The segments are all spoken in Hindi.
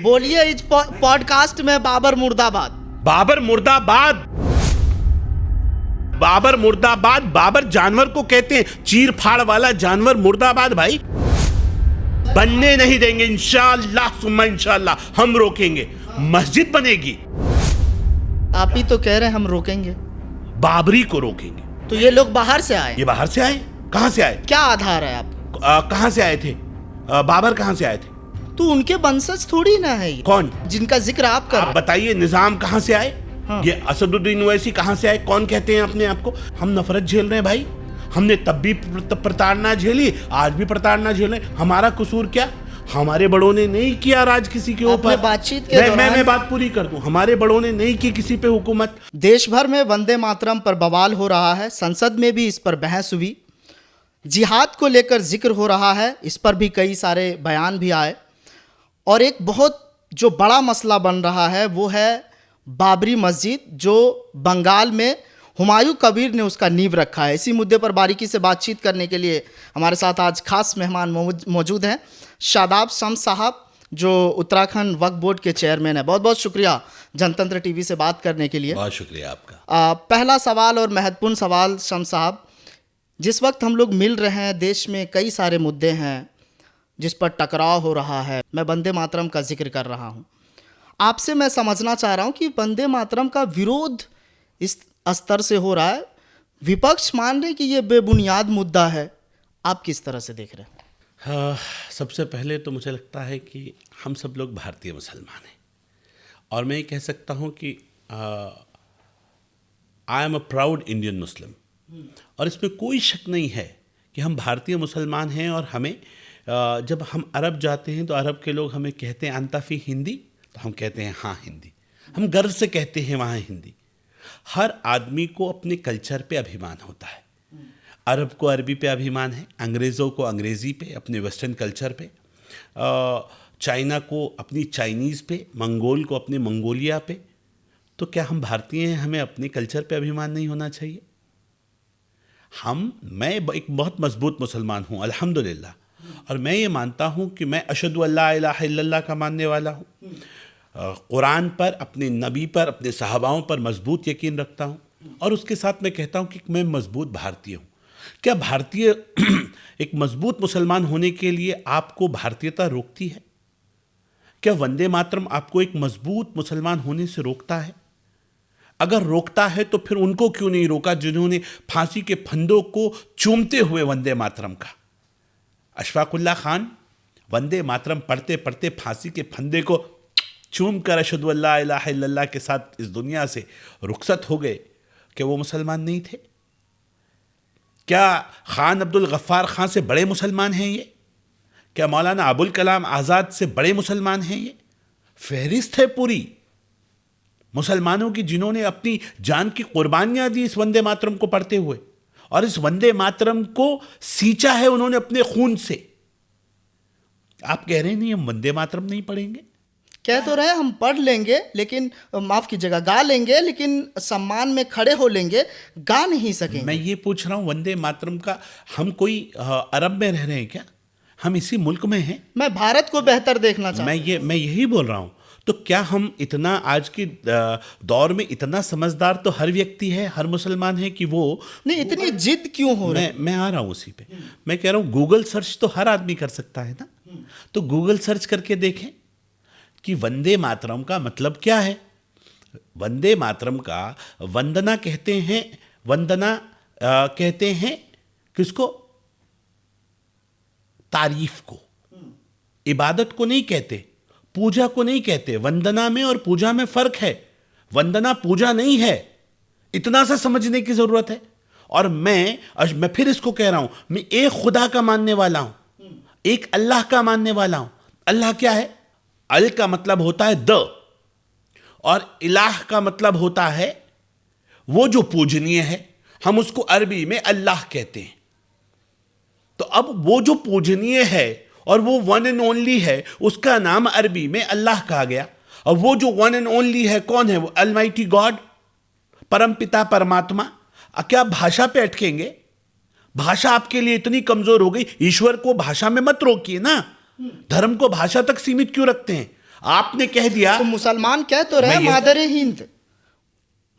बोलिए इस पॉडकास्ट में बाबर मुर्दाबाद। बाबर मुर्दाबाद, बाबर मुर्दाबाद। बाबर जानवर को कहते हैं, चीर फाड़ वाला जानवर मुर्दाबाद भाई। बनने नहीं देंगे इंशाअल्लाह सुम्मा इंशाअल्लाह। हम रोकेंगे, मस्जिद बनेगी। आप ही तो कह रहे हैं हम रोकेंगे। बाबरी को रोकेंगे। तो ये लोग बाहर से आए? ये बाहर से आए? कहां से आए? क्या आधार है आप? कहां से आए थे? बाबर कहां से आए थे? तो उनके वंशज थोड़ी ना है ये। कौन? जिनका जिक्र आप कर रहे हैं। बताइए, निजाम कहां से आए? हाँ। ये असदुद्दीन ओवैसी कहां से आए? कौन कहते हैं अपने आप को? हम नफरत झेल रहे हैं भाई। हमने तब भी प्रताड़ना झेली, आज भी प्रताड़ना झेल रहे हैं। हमारा कसूर क्या? हमारे बड़ों ने नहीं किया राज किसी के ऊपर। बातचीत के मैं बात पूरी कर दूं। हमारे बड़ों ने नहीं की किसी पे हुकूमत। देश भर में वंदे मातरम पर बवाल हो रहा है। संसद में भी इस पर बहस हुई। जिहाद को लेकर जिक्र हो रहा है, इस पर भी कई सारे बयान भी आए। और एक बहुत जो बड़ा मसला बन रहा है वो है बाबरी मस्जिद, जो बंगाल में हुमायूं कबीर ने उसका नींव रखा है। इसी मुद्दे पर बारीकी से बातचीत करने के लिए हमारे साथ आज खास मेहमान मौजूद हैं। शादाब शम्स साहब, जो उत्तराखंड वक्फ बोर्ड के चेयरमैन है। बहुत बहुत शुक्रिया जनतंत्र टीवी से बात करने के लिए। बहुत शुक्रिया आपका। पहला सवाल और महत्वपूर्ण सवाल शम्स साहब, जिस वक्त हम लोग मिल रहे हैं, देश में कई सारे मुद्दे हैं जिस पर टकराव हो रहा है। मैं वंदे मातरम का जिक्र कर रहा हूँ। आपसे मैं समझना चाह रहा हूँ कि वंदे मातरम का विरोध इस स्तर से हो रहा है, विपक्ष मान रहे कि ये बेबुनियाद मुद्दा है। आप किस तरह से देख रहे हैं? हाँ, सबसे पहले तो मुझे लगता है कि हम सब लोग भारतीय मुसलमान हैं और मैं ये कह सकता हूँ कि I am a proud Indian Muslim. और इसमें कोई शक नहीं है कि हम भारतीय मुसलमान हैं। और हमें जब हम अरब जाते हैं तो अरब के लोग हमें कहते हैं अंताफी हिंदी, तो हम कहते हैं हाँ हिंदी। हम गर्व से कहते हैं वहाँ हिंदी। हर आदमी को अपने कल्चर पे अभिमान होता है। अरब को अरबी पे अभिमान है, अंग्रेज़ों को अंग्रेज़ी पे, अपने वेस्टर्न कल्चर पे, चाइना को अपनी चाइनीज़ पे, मंगोल को अपने मंगोलिया पे। तो क्या हम भारतीय हैं, हमें अपने कल्चर पे अभिमान नहीं होना चाहिए? मैं एक बहुत मजबूत मुसलमान हूँ अल्हम्दुलिल्लाह। और मैं ये मानता हूँ कि मैं अशहदु अल्ला इलाहा इल्लल्लाह का मानने वाला हूँ। कुरान पर, अपने नबी पर, अपने सहाबाओं पर मजबूत यकीन रखता हूँ। और उसके साथ मैं कहता हूँ कि मैं मजबूत भारतीय हूँ। क्या भारतीय एक मजबूत मुसलमान होने के लिए आपको भारतीयता रोकती है? क्या वंदे मातरम आपको एक मजबूत मुसलमान होने से रोकता है? अगर रोकता है तो फिर उनको क्यों नहीं रोका जिन्होंने फांसी के फंदों को चूमते हुए वंदे मातरम का? अशफाकुल्ला खान वंदे मातरम पढ़ते पढ़ते फांसी के फंदे को चूम कर अशहदु अल्ला इलाहा इल्लल्लाह के साथ इस दुनिया से रुखसत हो गए। क्या वो मुसलमान नहीं थे? क्या खान अब्दुल गफ्फार खान से बड़े मुसलमान हैं ये? क्या मौलाना अबुल कलाम आज़ाद से बड़े मुसलमान हैं ये? फहरिस्त है पूरी मुसलमानों की जिन्होंने अपनी जान की कुर्बानियां दी इस वंदे मातरम को पढ़ते हुए। और इस वंदे मातरम को सींचा है उन्होंने अपने खून से। आप कह रहे नहीं हम वंदे मातरम नहीं पढ़ेंगे? कह तो रहे हम पढ़ लेंगे, लेकिन माफ़ कीजिएगा, गा लेंगे, लेकिन सम्मान में खड़े हो लेंगे, गा नहीं सकेंगे। मैं ये पूछ रहा हूँ वंदे मातरम का, हम कोई अरब में रह रहे हैं क्या? हम इसी मुल्क में हैं। मैं भारत को बेहतर देखना चाहता हूँ। मैं यही बोल रहा हूँ। तो क्या हम इतना आज के दौर में इतना समझदार तो हर व्यक्ति है, हर मुसलमान है कि वो नहीं, इतनी जिद क्यों हो रही है? मैं आ रहा हूँ उसी पे। मैं कह रहा हूँ गूगल सर्च तो हर आदमी कर सकता है ना। तो गूगल सर्च करके देखें कि वंदे मातरम का मतलब क्या है। वंदे मातरम का वंदना कहते हैं। वंदना कहते हैं किसको? तारीफ को, इबादत को नहीं कहते, पूजा को नहीं कहते। वंदना में और पूजा में फर्क है। वंदना पूजा नहीं है, इतना सा समझने की जरूरत है। और मैं फिर इसको कह रहा हूं, मैं एक खुदा का मानने वाला हूं, एक अल्लाह का मानने वाला हूं। अल्लाह क्या है? अल का मतलब होता है द, और इलाह का मतलब होता है वो जो पूजनीय है। हम उसको अरबी में अल्लाह कहते हैं। तो अब वो जो पूजनीय है और वो वन एंड ओनली है, उसका नाम अरबी में अल्लाह कहा गया। और वो जो वन एंड ओनली है कौन है? वो अलमाइटी गॉड, परम पिता परमात्मा। क्या भाषा पे अटकेंगे? भाषा आपके लिए इतनी कमजोर हो गई, ईश्वर को भाषा में मत रोकिए ना। धर्म को भाषा तक सीमित क्यों रखते हैं? आपने कह दिया तो मुसलमान कह तो रहे मैं ये- मादरे हिंद,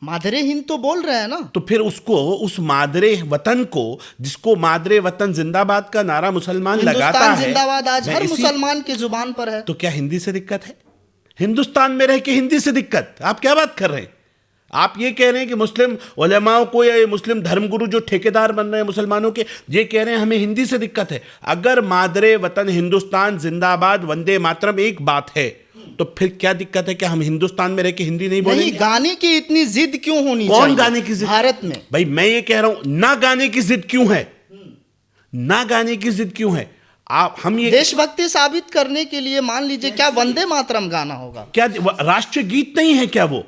मादरे हिंद तो बोल रहे हैं ना। तो फिर उसको, उस मादरे वतन को, जिसको मादरे वतन जिंदाबाद का नारा मुसलमान लगाता हिंदुस्तान है, जिंदाबाद आज मैं हर इसी- मुसलमान की जुबान पर है। तो क्या हिंदी से दिक्कत है? हिंदुस्तान में रह के हिंदी से दिक्कत? आप क्या बात कर रहे हैं? आप ये कह रहे हैं कि मुस्लिम उलेमाओं को या ये मुस्लिम धर्मगुरु जो ठेकेदार बन रहे हैं मुसलमानों के, ये कह रहे हैं हमें हिंदी से दिक्कत है। अगर मादरे वतन हिंदुस्तान जिंदाबाद वंदे मातरम एक बात है, तो फिर क्या दिक्कत है कि हम हिंदुस्तान में रह के हिंदी नहीं नहीं, बोलेंगे? गाने की इतनी जिद क्यों होनी कौन चाहिए गाने की जिद? भारत में? भाई मैं ये कह रहा हूं, ना गाने की जिद क्यों है? ना गाने की जिद क्यों है? हम ये देशभक्ति साबित करने के लिए मान लीजिए क्या वंदे मातरम गाना होगा? क्या राष्ट्रीय गीत नहीं है क्या वो?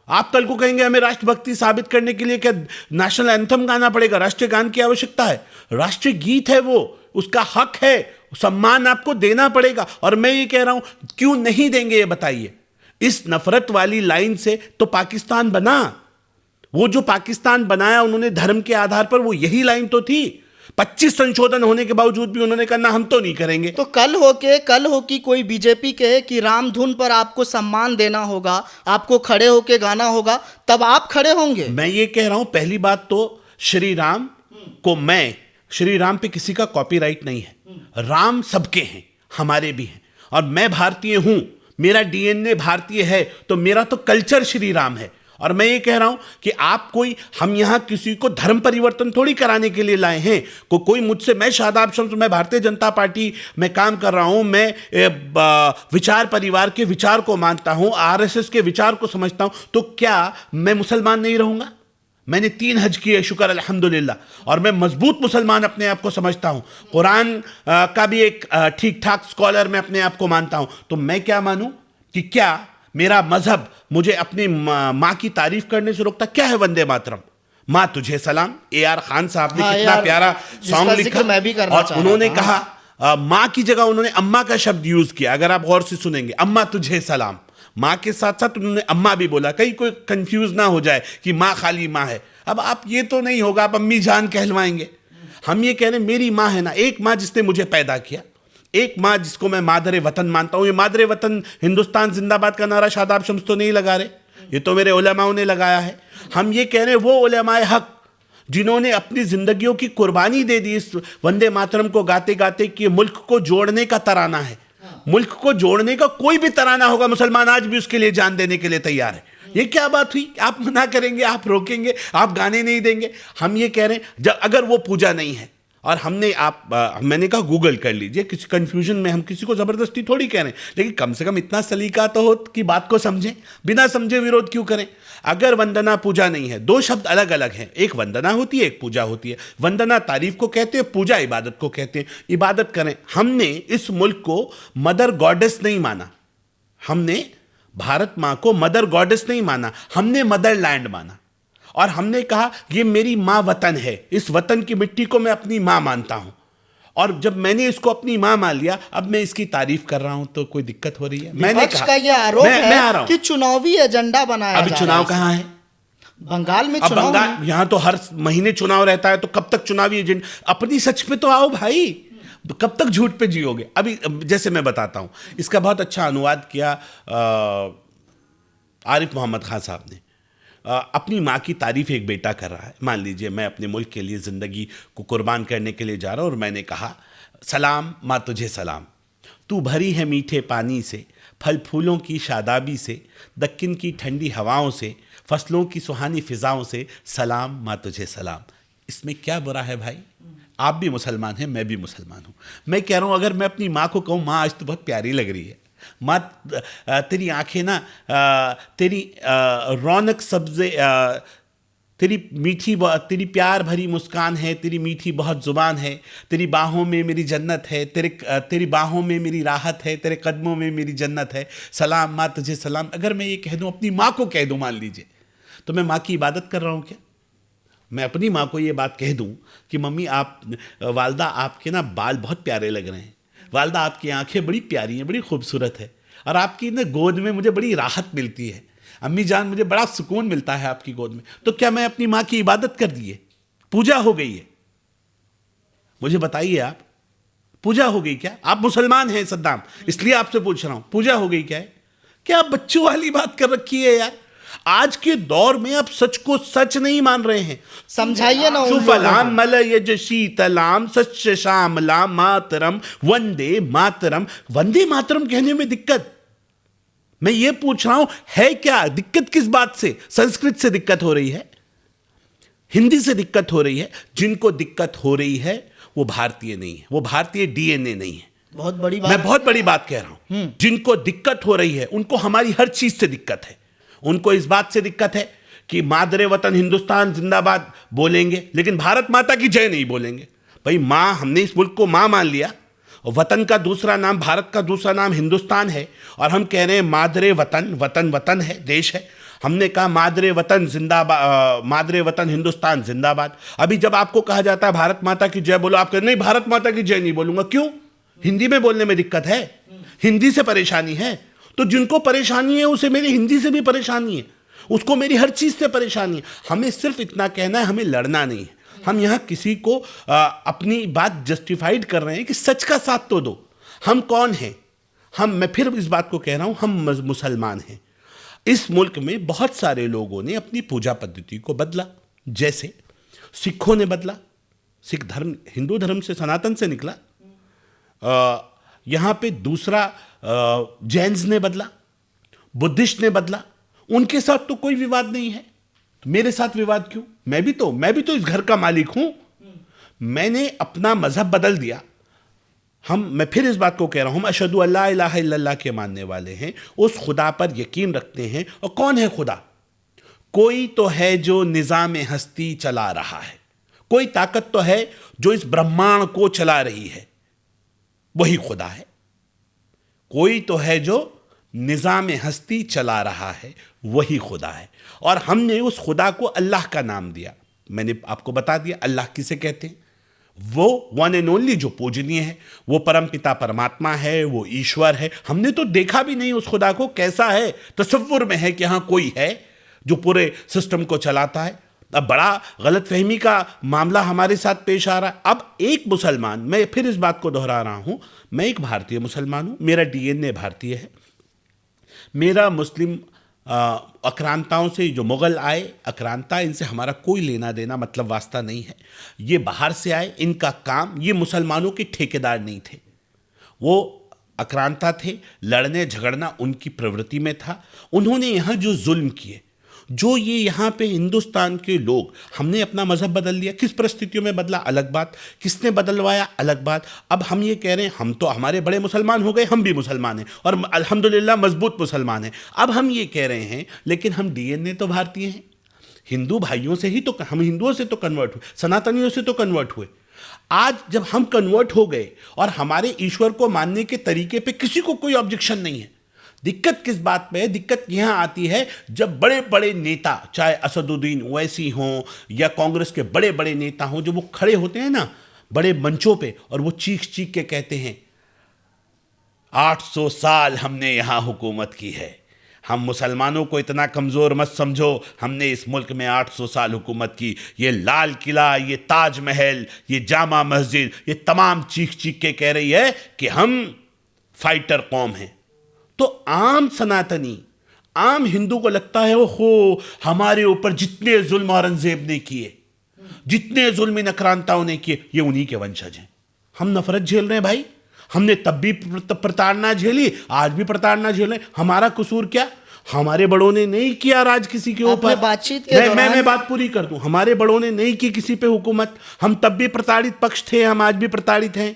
आप कल को कहेंगे हमें राष्ट्रभक्ति साबित करने के लिए क्या नेशनल एंथम गाना पड़ेगा? राष्ट्रीय गान की आवश्यकता है? राष्ट्रीय गीत है वो, उसका हक है, सम्मान आपको देना पड़ेगा। और मैं ये कह रहा हूं, क्यों नहीं देंगे ये बताइए? इस नफरत वाली लाइन से तो पाकिस्तान बना। वो जो पाकिस्तान बनाया उन्होंने धर्म के आधार पर, वो यही लाइन तो थी। 25 संशोधन होने के बावजूद भी उन्होंने कहा ना हम तो नहीं करेंगे। तो कल हो कि कोई बीजेपी कहे कि राम धुन पर आपको सम्मान देना होगा, आपको खड़े होके गाना होगा, तब आप खड़े होंगे? मैं ये कह रहा हूं, पहली बात तो श्री राम को, मैं श्री राम पे किसी का कॉपीराइट नहीं है। राम सबके हैं, हमारे भी हैं, और मैं भारतीय हूं, मेरा डीएनए भारतीय है, तो मेरा तो कल्चर श्री राम है। और मैं ये कह रहा हूं कि आप कोई, हम यहां किसी को धर्म परिवर्तन थोड़ी कराने के लिए लाए हैं। कोई मुझसे, मैं शादाब शम्स, मैं भारतीय जनता पार्टी में काम कर रहा हूं, मैं विचार परिवार के विचार को मानता हूं, आरएसएस के विचार को समझता हूं, तो क्या मैं मुसलमान नहीं रहूंगा? मैंने 3 हज किए, शुक्र अल्हम्दुलिल्लाह, और मैं मजबूत मुसलमान अपने आप को समझता हूं। कुरान का भी एक ठीक ठाक स्कॉलर मैं अपने आप को मानता हूं। तो मैं क्या मानूं कि क्या मेरा मजहब मुझे अपनी माँ की तारीफ करने से रोकता? क्या है वंदे मातरम? माँ तुझे सलाम, AR खान साहब ने कितना प्यारा सॉन्ग लिखा, मैं भी करना और उन्होंने कहा माँ की जगह उन्होंने अम्मा का शब्द यूज किया। अगर आप गौर से सुनेंगे, अम्मा तुझे सलाम, माँ के साथ साथ उन्होंने अम्मा भी बोला, कहीं कोई कंफ्यूज ना हो जाए कि माँ खाली माँ है। अब आप ये तो नहीं होगा आप अम्मी जान कहलवाएंगे। हम ये कह रहे हैं मेरी माँ है ना, एक माँ जिसने मुझे पैदा किया, एक माँ जिसको मैं मादरे वतन मानता हूं। ये मादरे वतन हिंदुस्तान जिंदाबाद का नारा शादाब शम्स तो नहीं लगा रहे, ये तो मेरे उलेमाओं ने लगाया है। हम ये कह रहे हैं वो उलेमाए हक जिन्होंने अपनी जिंदगियों की कुर्बानी दे दी इस वंदे मातरम को गाते गाते, कि मुल्क को जोड़ने का तराना है। मुल्क को जोड़ने का कोई भी तराना होगा, मुसलमान आज भी उसके लिए जान देने के लिए तैयार है। ये क्या बात हुई? आप मना करेंगे, आप रोकेंगे, आप गाने नहीं देंगे? हम ये कह रहे हैं जब अगर वो पूजा नहीं है, और हमने मैंने कहा गूगल कर लीजिए, किसी कंफ्यूजन में हम किसी को जबरदस्ती थोड़ी कह रहे हैं, लेकिन कम से कम इतना सलीका तो हो कि बात को समझें, बिना समझे विरोध क्यों करें? अगर वंदना पूजा नहीं है, 2 शब्द अलग अलग हैं, एक वंदना होती है, एक पूजा होती है। वंदना तारीफ को कहते हैं, पूजा इबादत को कहते हैं। इबादत करें। हमने इस मुल्क को मदर गॉडेस नहीं माना, हमने भारत माँ को मदर गॉडेस नहीं माना, हमने मदर लैंड माना। और हमने कहा ये मेरी माँ वतन है, इस वतन की मिट्टी को मैं अपनी माँ मानता हूं। और जब मैंने इसको अपनी माँ मान लिया, अब मैं इसकी तारीफ कर रहा हूं, तो कोई दिक्कत हो रही है? मैंने विपक्ष कहा का यह आरोप मैं आ रहा है हूं। कि चुनावी एजेंडा बनाया अभी जा रहा चुनाव है। कहाँ है? बंगाल में अब चुनाव बंगाल, है। यहां तो हर महीने चुनाव रहता है, तो कब तक चुनावी एजेंडा? अपनी सच पे तो आओ भाई, कब तक झूठ पे जियोगे? अभी जैसे मैं बताता हूं, इसका बहुत अच्छा अनुवाद किया आरिफ मोहम्मद खान साहब ने। अपनी माँ की तारीफ एक बेटा कर रहा है। मान लीजिए मैं अपने मुल्क के लिए ज़िंदगी को कुर्बान करने के लिए जा रहा हूँ, और मैंने कहा सलाम माँ तुझे सलाम, तू भरी है मीठे पानी से, फल फूलों की शादाबी से, दक्कन की ठंडी हवाओं से, फसलों की सुहानी फिजाओं से, सलाम माँ तुझे सलाम। इसमें क्या बुरा है भाई? आप भी मुसलमान हैं, मैं भी मुसलमान हूँ। मैं कह रहा हूँ अगर मैं अपनी माँ को कहूँ माँ आज तो बहुत प्यारी लग रही है, माँ तेरी आंखें ना, तेरी रौनक सब्ज़े, तेरी मीठी, तेरी प्यार भरी मुस्कान है, तेरी मीठी बहुत ज़ुबान है, तेरी बाहों में मेरी जन्नत है, तेरी बाहों में मेरी राहत है, तेरे कदमों में मेरी जन्नत है, सलाम माँ तुझे सलाम। अगर मैं ये कह दूँ, अपनी माँ को कह दूँ मान लीजिए, तो मैं माँ की इबादत कर रहा हूँ क्या? मैं अपनी माँ को ये बात कह दूँ कि मम्मी आप, वालदा आपके ना बाल बहुत प्यारे लग रहे हैं, वालदा आपकी आंखें बड़ी प्यारी हैं, बड़ी खूबसूरत है, और आपकी ना गोद में मुझे बड़ी राहत मिलती है, अम्मी जान मुझे बड़ा सुकून मिलता है आपकी गोद में, तो क्या मैं अपनी माँ की इबादत कर दी है? पूजा हो गई है? मुझे बताइए आप, पूजा हो गई क्या? आप मुसलमान हैं सद्दाम, इसलिए आपसे पूछ रहा हूं, पूजा हो गई क्या है? क्या आप बच्चों वाली बात कर रखी है यार? आज के दौर में आप सच को सच नहीं मान रहे हैं। समझाइए ना उन लोगों सुफलाम को। मलयज शीतलाम सच्च श्यामलाम मातरम वंदे मातरम। वंदे मातरम कहने में दिक्कत, मैं ये पूछ रहा हूं है क्या दिक्कत? किस बात से? संस्कृत से दिक्कत हो रही है, हिंदी से दिक्कत हो रही है। जिनको दिक्कत हो रही है वो भारतीय नहीं है, वो भारतीय डीएनए नहीं है। बहुत बड़ी बात। मैं बहुत बड़ी बात कह रहा हूं। जिनको दिक्कत हो रही है उनको हमारी हर चीज से दिक्कत है। उनको इस बात से दिक्कत है कि मादरे वतन हिंदुस्तान जिंदाबाद बोलेंगे लेकिन भारत माता की जय नहीं बोलेंगे। भाई मां, हमने इस मुल्क को मां मान लिया, और वतन का दूसरा नाम, भारत का दूसरा नाम हिंदुस्तान है, और हम कह रहे हैं मादरे वतन, वतन वतन है, देश है। हमने कहा मादरे वतन जिंदाबाद, मादरे वतन हिंदुस्तान जिंदाबाद। अभी जब आपको कहा जाता है भारत माता की जय बोलो, आप कहते नहीं भारत माता की जय नहीं बोलूंगा। क्यों? हिंदी में बोलने में दिक्कत है, हिंदी से परेशानी है। तो जिनको परेशानी है उसे मेरी हिंदी से भी परेशानी है, उसको मेरी हर चीज से परेशानी है। हमें सिर्फ इतना कहना है, हमें लड़ना नहीं है। हम यहां किसी को अपनी बात जस्टिफाइड कर रहे हैं कि सच का साथ तो दो। हम कौन हैं? मैं फिर इस बात को कह रहा हूं, हम मुसलमान हैं। इस मुल्क में बहुत सारे लोगों ने अपनी पूजा पद्धति को बदला। जैसे सिखों ने बदला, सिख धर्म हिंदू धर्म से, सनातन से निकला। यहां पे दूसरा जैन्स ने बदला, बुद्धिस्ट ने बदला। उनके साथ तो कोई विवाद नहीं है, तो मेरे साथ विवाद क्यों? मैं भी तो इस घर का मालिक हूं। मैंने अपना मजहब बदल दिया। मैं फिर इस बात को कह रहा हूं, हम अशहदु अल्ला इलाहा इल्लल्लाह के मानने वाले हैं, उस खुदा पर यकीन रखते हैं। और कौन है खुदा? कोई तो है जो निजाम हस्ती चला रहा है, कोई ताकत तो है जो इस ब्रह्मांड को चला रही है, वही खुदा है। कोई तो है जो निजाम हस्ती चला रहा है, वही खुदा है। और हमने उस खुदा को अल्लाह का नाम दिया। मैंने आपको बता दिया अल्लाह किसे कहते हैं। वो वन एंड ओनली जो पूजनीय है, वो परमपिता परमात्मा है, वो ईश्वर है। हमने तो देखा भी नहीं उस खुदा को, कैसा है? तसव्वुर में है कि हाँ कोई है जो पूरे सिस्टम को चलाता है। अब बड़ा गलतफहमी का मामला हमारे साथ पेश आ रहा है। अब एक मुसलमान, मैं फिर इस बात को दोहरा रहा हूं, मैं एक भारतीय मुसलमान हूं, मेरा डीएनए भारतीय है। मेरा मुस्लिम आक्रांताओं से, जो मुग़ल आए आक्रांता, इनसे हमारा कोई लेना देना मतलब वास्ता नहीं है। ये बाहर से आए, इनका काम, ये मुसलमानों के ठेकेदार नहीं थे, वो आक्रांता थे। लड़ने झगड़ना उनकी प्रवृत्ति में था। उन्होंने यहाँ जो जुल्म किए, जो ये यहाँ पे हिंदुस्तान के लोग, हमने अपना मजहब बदल लिया। किस परिस्थितियों में बदला अलग बात, किसने बदलवाया अलग बात। अब हम ये कह रहे हैं, हम तो हमारे बड़े मुसलमान हो गए, हम भी मुसलमान हैं और अल्हम्दुलिल्लाह मजबूत मुसलमान हैं। अब हम ये कह रहे हैं लेकिन हम डीएनए तो भारतीय हैं। हिंदू भाइयों से ही तो, हम हिंदुओं से तो कन्वर्ट हुए, सनातनियों से तो कन्वर्ट हुए। आज जब हम कन्वर्ट हो गए और हमारे ईश्वर को मानने के तरीके पे किसी को कोई ऑब्जेक्शन नहीं है। दिक्कत किस बात पे है? दिक्कत यहां आती है जब बड़े बड़े नेता, चाहे असदुद्दीन ओवैसी हों या कांग्रेस के बड़े बड़े नेता हों, जो वो खड़े होते हैं ना बड़े मंचों पे, और वो चीख चीख के कहते हैं 800 साल हमने यहां हुकूमत की है, हम मुसलमानों को इतना कमज़ोर मत समझो, हमने इस मुल्क में 800 साल हुकूमत की। ये लाल किला, ये ताजमहल, ये जामा मस्जिद, ये तमाम चीख चीख के कह रही है कि हम फाइटर कौम हैं। तो आम सनातनी, आम हिंदू को लगता है ओहो, हमारे ऊपर जितने जुल्म औरंगजेब ने किए, जितने जुल्म इन आक्रांताओं ने किए, ये उन्हीं के वंशज हैं। हम नफरत झेल रहे हैं भाई, हमने तब भी प्रताड़ना झेली, आज भी प्रताड़ना झेल रहे हैं। हमारा कसूर क्या? हमारे बड़ों ने नहीं किया राज किसी के ऊपर। बातचीत के दौरान मैं बात पूरी कर दूं, हमारे बड़ों ने नहीं की किसी पे हुकूमत। हम तब भी प्रताड़ित पक्ष थे, हम आज भी प्रताड़ित हैं।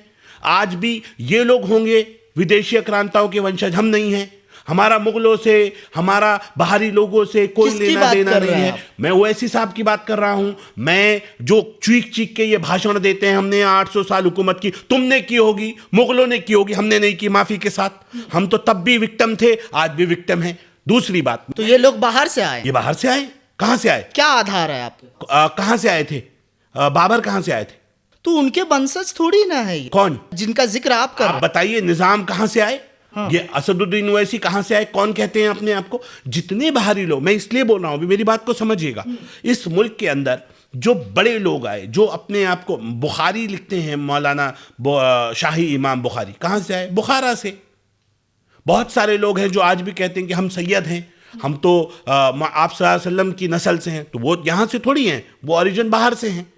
आज भी ये लोग होंगे विदेशी आक्रांताओं के वंशज, हम नहीं हैं। हमारा मुगलों से, हमारा बाहरी लोगों से कोई लेना देना नहीं है। मैं ओवैसी साहब की बात कर रहा हूं। मैं जो चीख चीख के ये भाषण देते हैं हमने 800 साल हुकूमत की, तुमने की होगी, मुगलों ने की होगी, हमने नहीं की, माफी के साथ। हम तो तब भी विक्टिम थे, आज भी विक्टिम हैं। दूसरी बात, तो ये लोग बाहर से आए? ये बाहर से आए? कहां से आए? क्या आधार है आपके? कहां से आए थे? बाबर कहां से आए थे? तो उनके वंशज थोड़ी ना है ये। कौन? जिनका जिक्र आप कर रहे हैं। बताइए, निजाम कहां से आए? हाँ। ये असदुद्दीन ओवैसी कहां से आए? कौन कहते हैं अपने आप को? जितने बाहरी लोग, मैं इसलिए बोल रहा हूं, अभी मेरी बात को समझिएगा। इस मुल्क के अंदर जो बड़े लोग आए, जो अपने आप को बुखारी लिखते हैं, मौलाना शाही इमाम बुखारी, कहाँ से आए? बुखारा से। बहुत सारे लोग हैं जो आज भी कहते हैं कि हम सैयद हैं, हम तो आप सल्लल्लाहु अलैहि वसल्लम की नस्ल से हैं, तो वो यहाँ से थोड़ी हैं, वो ओरिजिन बाहर से हैं।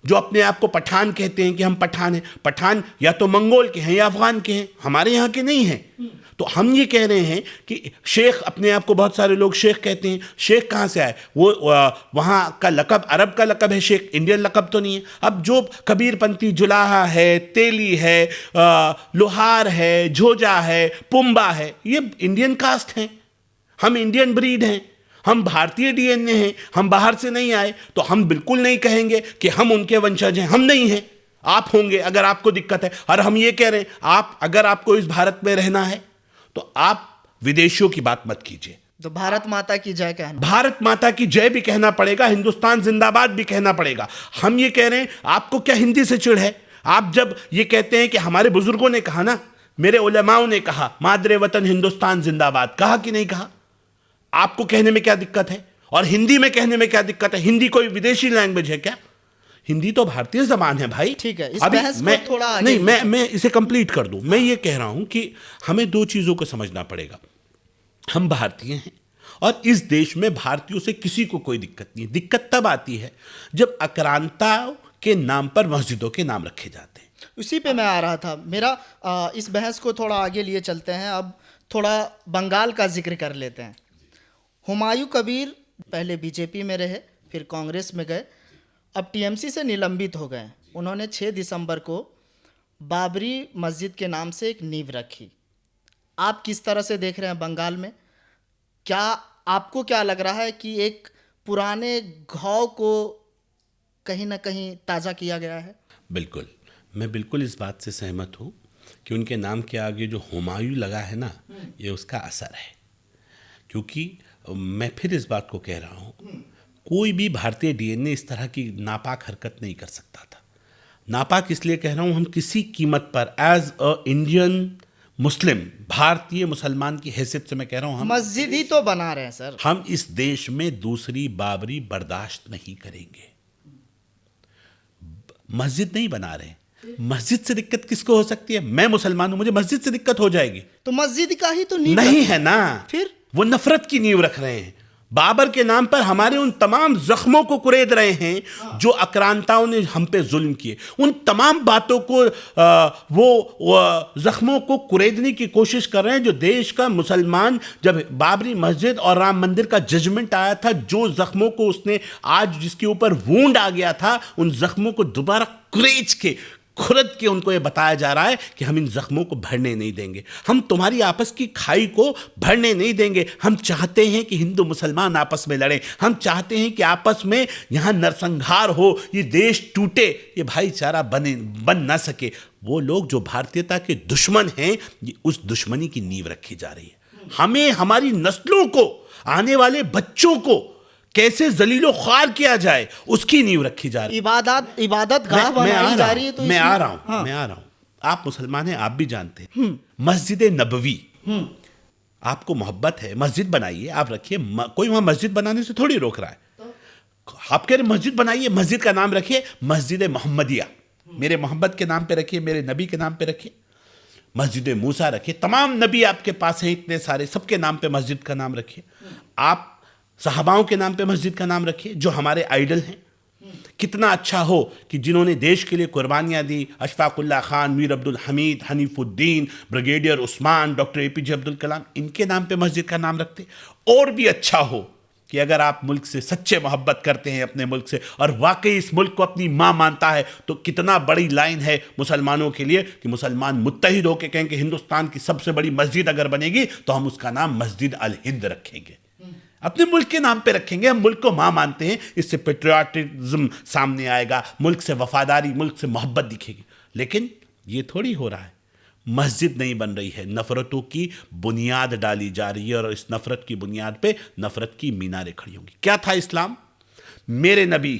जो अपने आप को पठान कहते हैं कि हम पठान हैं, पठान या तो मंगोल के हैं या अफगान के हैं, हमारे यहाँ के नहीं हैं। तो हम ये कह रहे हैं कि शेख, अपने आप को बहुत सारे लोग शेख कहते हैं। शेख कहाँ से आए? वो वहाँ का लक़ब अरब का लक़ब है शेख, इंडियन लक़ब तो नहीं है। अब जो कबीरपंथी जुलाहा है, तेली है, लोहार है, झोजा है, पुम्बा है, ये इंडियन कास्ट हैं, हम इंडियन ब्रीड हैं, हम भारतीय डीएनए हैं, हम बाहर से नहीं आए। तो हम बिल्कुल नहीं कहेंगे कि हम उनके वंशज हैं, हम नहीं हैं, आप होंगे अगर आपको दिक्कत है। और हम ये कह रहे हैं, आप अगर आपको इस भारत में रहना है तो आप विदेशियों की बात मत कीजिए। तो भारत माता की जय कहना, भारत माता की जय भी कहना पड़ेगा, हिंदुस्तान जिंदाबाद भी कहना पड़ेगा। हम ये कह रहे हैं, आपको क्या हिंदी से चिढ़ है? आप जब ये कहते हैं कि हमारे बुजुर्गों ने कहा ना, मेरे उलमाओं ने कहा, मादरे वतन हिंदुस्तान जिंदाबाद, कहा कि नहीं कहा? आपको कहने में क्या दिक्कत है? और हिंदी में कहने में क्या दिक्कत है? हिंदी कोई विदेशी लैंग्वेज है क्या? हिंदी तो भारतीय जबान है भाई। ठीक है, इस अभी बहस को मैं थोड़ा आगे नहीं, मैं इसे कंप्लीट कर दूं। मैं ये कह रहा हूं कि हमें दो चीजों को समझना पड़ेगा। हम भारतीय हैं और इस देश में भारतीयों से किसी को कोई दिक्कत नहीं है। दिक्कत तब आती है जब आक्रांता के नाम पर मस्जिदों के नाम रखे जाते हैं। उसी पे मैं आ रहा था। मेरा इस बहस को थोड़ा आगे लिए चलते हैं। अब थोड़ा बंगाल का जिक्र कर लेते हैं। हुमायूं कबीर पहले बीजेपी में रहे, फिर कांग्रेस में गए, अब टीएमसी से निलंबित हो गए। उन्होंने 6 दिसंबर को बाबरी मस्जिद के नाम से एक नींव रखी। आप किस तरह से देख रहे हैं बंगाल में? क्या आपको क्या लग रहा है कि एक पुराने घाव को कहीं ना कहीं ताज़ा किया गया है? बिल्कुल, मैं बिल्कुल इस बात से सहमत हूँ कि उनके नाम के आगे जो हुमायूं लगा है ना, ये उसका असर है। क्योंकि मैं फिर इस बात को कह रहा हूँ, कोई भी भारतीय डीएनए इस तरह की नापाक हरकत नहीं कर सकता था। नापाक इसलिए कह रहा हूँ, हम किसी कीमत पर एज अ इंडियन मुस्लिम, भारतीय मुसलमान की हैसियत से मैं कह रहा हूँ, हम मस्जिद ही तो बना रहे हैं सर। हम इस देश में दूसरी बाबरी बर्दाश्त नहीं करेंगे। मस्जिद नहीं बना रहे, मस्जिद से दिक्कत किसको हो सकती है? मैं मुसलमान हूं, मुझे मस्जिद से दिक्कत हो जाएगी। तो मस्जिद का ही तो नींव नहीं है ना, फिर वो नफरत की नींव रख रहे हैं। बाबर के नाम पर हमारे उन तमाम जख्मों को कुरेद रहे हैं जो आक्रांताओं ने हम पे जुल्म किए। उन तमाम बातों को वो जख्मों को कुरेदने की कोशिश कर रहे हैं जो देश का मुसलमान, जब बाबरी मस्जिद और राम मंदिर का जजमेंट आया था, जो जख्मों को उसने आज जिसके ऊपर वूंड आ गया था, उन जख्मों को दोबारा कुरेद के खुरद के उनको ये बताया जा रहा है कि हम इन जख्मों को भरने नहीं देंगे, हम तुम्हारी आपस की खाई को भरने नहीं देंगे। हम चाहते हैं कि हिंदू मुसलमान आपस में लड़ें, हम चाहते हैं कि आपस में यहाँ नरसंहार हो, ये देश टूटे, ये भाईचारा बन ना सके। वो लोग जो भारतीयता के दुश्मन हैं, ये उस दुश्मनी की नींव रखी जा रही है। हमें हमारी नस्लों को, आने वाले बच्चों को कैसे जलीलो ख्वार किया जाए, उसकी नींव रखी जा रही है। इबादत गाह बनाई जा रही है। तो मैं आ रहा हूं। आप मुसलमान हैं, आप भी जानते हैं, मस्जिद नबवी, आपको मोहब्बत है, मस्जिद बनाइए, आप रखिए। कोई वहां मस्जिद बनाने से थोड़ी रोक रहा है। आप कह रहे मस्जिद बनाइए, मस्जिद का नाम रखिए मस्जिद मोहम्मदिया, मेरे मोहब्बत के नाम पे रखिए, मेरे नबी के नाम पे रखिए। मस्जिद मूसा रखिए, तमाम नबी आपके पास हैं इतने सारे, सबके नाम पे मस्जिद का नाम रखिए। आप सहाबाओं के नाम पे मस्जिद का नाम रखिए जो हमारे आइडल हैं। कितना अच्छा हो कि जिन्होंने देश के लिए कुर्बानियां दी, Ashfaqulla Khan, Mir Abdul Hamid, Hanifuddin, brigadier Usman, doctor APJ Abdul Kalam, इनके नाम पे मस्जिद का नाम रखते। और भी अच्छा हो कि अगर आप मुल्क से सच्चे मोहब्बत करते हैं, अपने मुल्क से, और वाकई इस मुल्क को अपनी माँ मानता है, तो कितना बड़ी लाइन है मुसलमानों के लिए कि मुसलमान मुत्तहिद होकर कहें कि हिंदुस्तान की सबसे बड़ी मस्जिद अगर बनेगी तो हम उसका नाम मस्जिद अल हिंद रखेंगे, अपने मुल्क के नाम पे रखेंगे। हम मुल्क को मां मानते हैं, इससे पेट्रियाटिज्म सामने आएगा, मुल्क से वफादारी, मुल्क से मोहब्बत दिखेगी। लेकिन ये थोड़ी हो रहा है, मस्जिद नहीं बन रही है, नफरतों की बुनियाद डाली जा रही है और इस नफरत की बुनियाद पे नफरत की मीनारें खड़ी होंगी। क्या था इस्लाम? मेरे नबी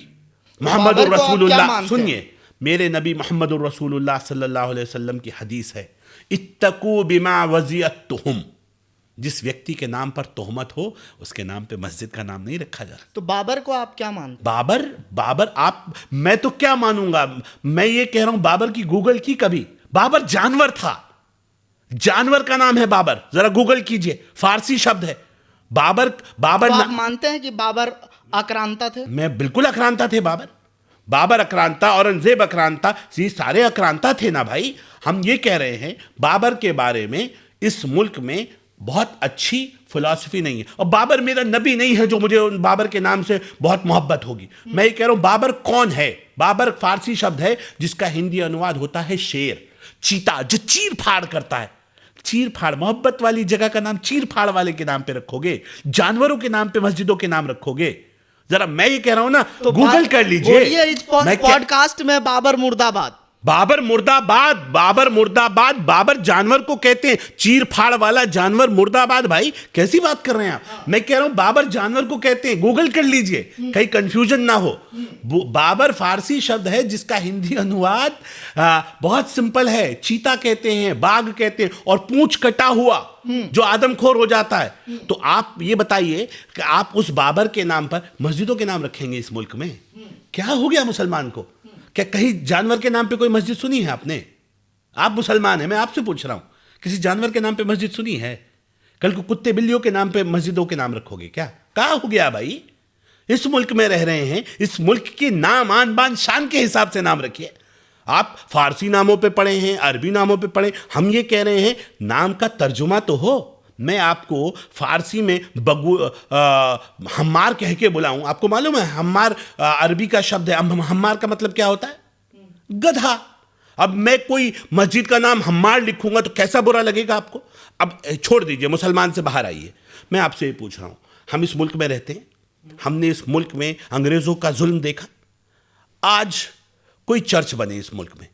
मोहम्मद रसूलुल्लाह, सुनिए, मेरे नबी मोहम्मद रसूलुल्लाह सल्लल्लाहु अलैहि वसल्लम की हदीस है, इत्तकू बिमा वज़ियतुहुम, जिस व्यक्ति के नाम पर तोहमत हो उसके नाम पे मस्जिद का नाम नहीं रखा जाता। तो बाबर को आप क्या मानते बाबर आप, मैं तो क्या मानूंगा, मैं ये कह रहा हूं बाबर की गूगल की कभी, बाबर जानवर था, जानवर का नाम है बाबर, जरा गूगल कीजिए, फारसी शब्द है बाबर। तो आप मानते हैं कि बाबर आक्रांता थे? मैं बिल्कुल आक्रांता थे बाबर आक्रांता, औरंगजेब आक्रांता, ये सारे आक्रांता थे ना भाई। हम ये कह रहे हैं बाबर के बारे में इस मुल्क में बहुत अच्छी फिलॉसफी नहीं है, और बाबर मेरा नबी नहीं है जो मुझे बाबर के नाम से बहुत मोहब्बत होगी। मैं ये कह रहा हूं बाबर कौन है? बाबर फारसी शब्द है जिसका हिंदी अनुवाद होता है शेर, चीता, जो चीर फाड़ करता है। चीर फाड़, मोहब्बत वाली जगह का नाम चीर फाड़ वाले के नाम पे रखोगे, जानवरों के नाम पे मस्जिदों के नाम रखोगे? जरा मैं ये कह रहा हूं ना, तो गूगल कर लीजिए। इस पॉडकास्ट में बाबर मुर्दाबाद, बाबर मुर्दाबाद, बाबर मुर्दाबाद, बाबर जानवर को कहते हैं, चीर फाड़ वाला जानवर मुर्दाबाद। भाई कैसी बात कर रहे हैं आप? मैं कह रहा हूं बाबर जानवर को कहते हैं, गूगल कर लीजिए, कहीं कंफ्यूजन ना हो। बाबर फारसी शब्द है जिसका हिंदी अनुवाद बहुत सिंपल है, चीता कहते हैं, बाघ कहते हैं, और पूंछ कटा हुआ जो आदमखोर हो जाता है। तो आप ये बताइए कि आप उस बाबर के नाम पर मस्जिदों के नाम रखेंगे इस मुल्क में? क्या हो गया मुसलमान को? क्या कहीं जानवर के नाम पे कोई मस्जिद सुनी है आपने? आप मुसलमान हैं, मैं आपसे पूछ रहा हूं, किसी जानवर के नाम पे मस्जिद सुनी है? कल को कुत्ते बिल्लियों के नाम पे मस्जिदों के नाम रखोगे क्या? क्या हो गया भाई? इस मुल्क में रह रहे हैं, इस मुल्क की नाम आन बान शान के हिसाब से नाम रखिए। आप फारसी नामों पे पढ़े हैं, अरबी नामों पे पढ़े, हम ये कह रहे हैं नाम का तर्जुमा तो हो। मैं आपको फारसी में हम्मार कह के बुलाऊं, आपको मालूम है हम्मार अरबी का शब्द है, हम्मार का मतलब क्या होता है? गधा। अब मैं कोई मस्जिद का नाम हम्मार लिखूंगा तो कैसा बुरा लगेगा आपको? अब छोड़ दीजिए, मुसलमान से बाहर आइए। मैं आपसे ये पूछ रहा हूं, हम इस मुल्क में रहते हैं, हमने इस मुल्क में अंग्रेजों का जुल्म देखा। आज कोई चर्च बने इस मुल्क में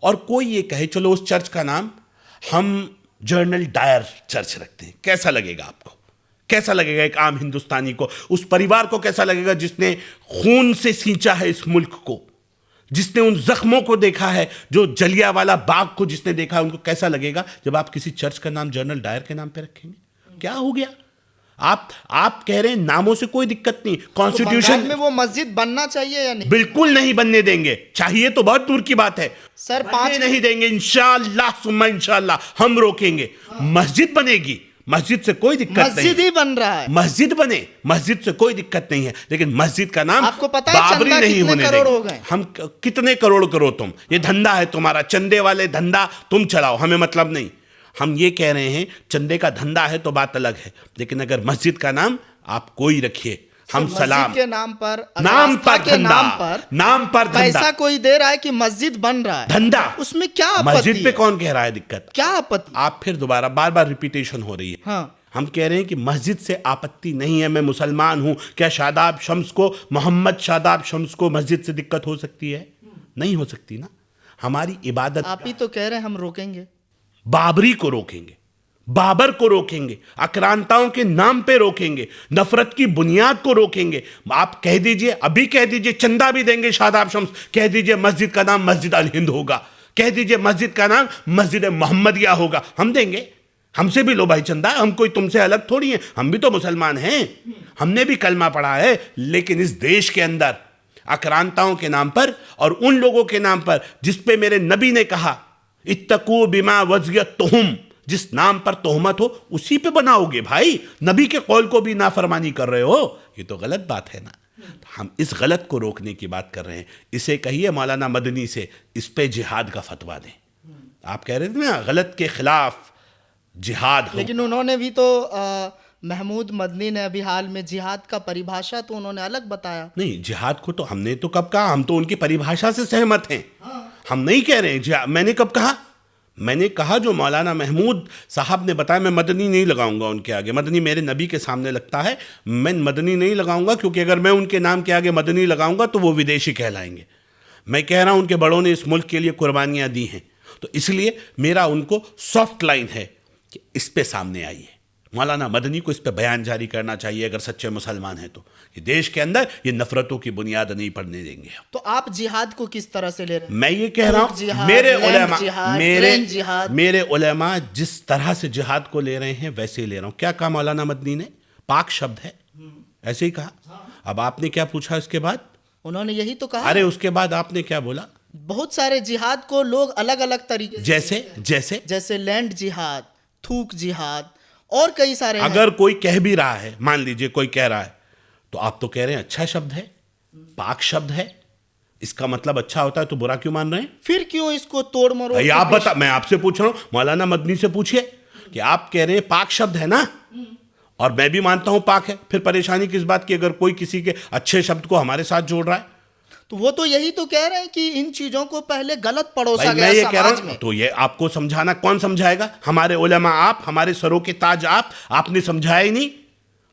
और कोई ये कहे चलो उस चर्च का नाम हम जनरल डायर चर्च रखते हैं, कैसा लगेगा आपको? कैसा लगेगा एक आम हिंदुस्तानी को? उस परिवार को कैसा लगेगा जिसने खून से सींचा है इस मुल्क को, जिसने उन जख्मों को देखा है, जो जलियांवाला बाग को जिसने देखा है, उनको कैसा लगेगा जब आप किसी चर्च का नाम जनरल डायर के नाम पे रखेंगे? क्या हो गया? आप कह रहे हैं नामों से कोई दिक्कत नहीं, कॉन्स्टिट्यूशन में वो मस्जिद बनना चाहिए या नहीं? बिल्कुल नहीं बनने देंगे। चाहिए तो बहुत दूर की बात है सर, बनने नहीं देंगे। इंशाअल्लाह सुम्मा इंशाअल्लाह हम रोकेंगे। मस्जिद बनेगी, मस्जिद से कोई दिक्कत नहीं, मस्जिद ही बन रहा है, मस्जिद बने, मस्जिद से कोई दिक्कत नहीं है, लेकिन मस्जिद का नाम आपको पता है बाबरी चंदा नहीं कितने होने करोड़ हो देंगे। गए? हम कितने करोड़ करो तुम, ये धंधा है तुम्हारा, चंदे वाले धंधा तुम चलाओ, हमें मतलब नहीं। हम ये कह रहे हैं चंदे का धंधा है तो बात अलग है, लेकिन अगर मस्जिद का नाम आप कोई रखिए, हम सलाम के नाम पर, नाम पर के धंधा, नाम पर धंधा, पैसा कोई दे रहा है कि मस्जिद बन रहा है, धंधा, उसमें क्या आपत्ति? मस्जिद पे कौन कह रहा है दिक्कत? क्या आपत्ति? आप फिर दोबारा बार बार रिपीटेशन हो रही है। हाँ, हम कह रहे हैं कि मस्जिद से आपत्ति नहीं है, मैं मुसलमान हूं। क्या शादाब शम्स को, मोहम्मद शादाब शम्स को मस्जिद से दिक्कत हो सकती है? नहीं हो सकती ना। हमारी इबादत, आप ही तो कह रहे हैं हम रोकेंगे, बाबरी को रोकेंगे, बाबर को रोकेंगे, आक्रांताओं के नाम पे रोकेंगे, नफरत की बुनियाद को रोकेंगे। आप कह दीजिए, अभी कह दीजिए, चंदा भी देंगे शादाब शम्स, कह दीजिए मस्जिद का नाम मस्जिद अल हिंद होगा, कह दीजिए मस्जिद का नाम मस्जिद मोहम्मदिया होगा, हम देंगे। हमसे भी लो भाई चंदा, हम कोई तुमसे अलग थोड़ी हैं, हम भी तो मुसलमान हैं, हमने भी कलमा पढ़ा है। लेकिन इस देश के अंदर आक्रांताओं के नाम पर और उन लोगों के नाम पर जिस पे मेरे नबी ने कहा इत्तकू बिमा वज़ियतुहुम, जिस नाम पर तोहमत हो उसी पे बनाओगे भाई, नबी के कौल को भी नाफरमानी कर रहे हो, ये तो गलत बात है ना। हम इस गलत को रोकने की बात कर रहे हैं। इसे कहिए मौलाना मदनी से इस पे जिहाद का फतवा दें। आप कह रहे थे ना गलत के खिलाफ जिहाद हो, लेकिन उन्होंने भी तो महमूद मदनी ने अभी हाल में जिहाद का परिभाषा तो उन्होंने अलग बताया। नहीं, जिहाद को तो हमने तो कब कहा, हम तो उनकी परिभाषा से सहमत हैं। हम नहीं कह रहे हैं मैंने कब कहा? मैंने कहा जो मौलाना महमूद साहब ने बताया, मैं मदनी नहीं लगाऊंगा उनके आगे, मदनी मेरे नबी के सामने लगता है, मैं मदनी नहीं लगाऊंगा, क्योंकि अगर मैं उनके नाम के आगे मदनी लगाऊंगा तो वो विदेशी कहलाएंगे। मैं कह रहा हूं उनके बड़ों ने इस मुल्क के लिए कुर्बानियां दी हैं, तो इसलिए मेरा उनको सॉफ्ट लाइन है कि इस पे सामने आइए, मौलाना मदनी को इस पे बयान जारी करना चाहिए अगर सच्चे मुसलमान हैं तो। ये देश के अंदर ये नफरतों की बुनियाद नहीं पड़ने देंगे। तो आप जिहाद को किस तरह से ले रहे हैं? मैं ये कह रहा हूँ जिहाद, मेरे लैंड उलेमा जिहाद, ट्रेन जिहाद। मेरे उलेमा जिस तरह से जिहाद को ले रहे हैं वैसे ही ले रहा हूँ। क्या कहा मौलाना मदनी ने? पाक शब्द है, ऐसे ही कहा। अब आपने क्या पूछा इसके बाद? उन्होंने यही तो कहा। अरे उसके बाद आपने क्या बोला? बहुत सारे जिहाद को लोग अलग अलग तरीके से जैसे लैंड जिहाद, थूक जिहाद और कई सारे हैं। अगर कोई कह भी रहा है, मान लीजिए कोई कह रहा है, तो आप तो कह रहे हैं अच्छा शब्द है, पाक शब्द है, इसका मतलब अच्छा होता है, तो बुरा क्यों मान रहे हैं? फिर क्यों इसको तोड़ मरोड़? आप बता, मैं आपसे पूछ रहा हूं, मौलाना मदनी से पूछिए कि आप कह रहे हैं पाक शब्द है ना, और मैं भी मानता हूं पाक है, फिर परेशानी किस बात की अगर कोई किसी के अच्छे शब्द को हमारे साथ जोड़ रहा है? तो वो तो यही तो कह रहे हैं कि इन चीजों को पहले गलत परोसा गया मैं ये समाज कह रहा में। हूं, तो ये आपको समझाना कौन समझाएगा? हमारे उलेमा आप, हमारे सरों के ताज आप, आपने समझाया ही नहीं।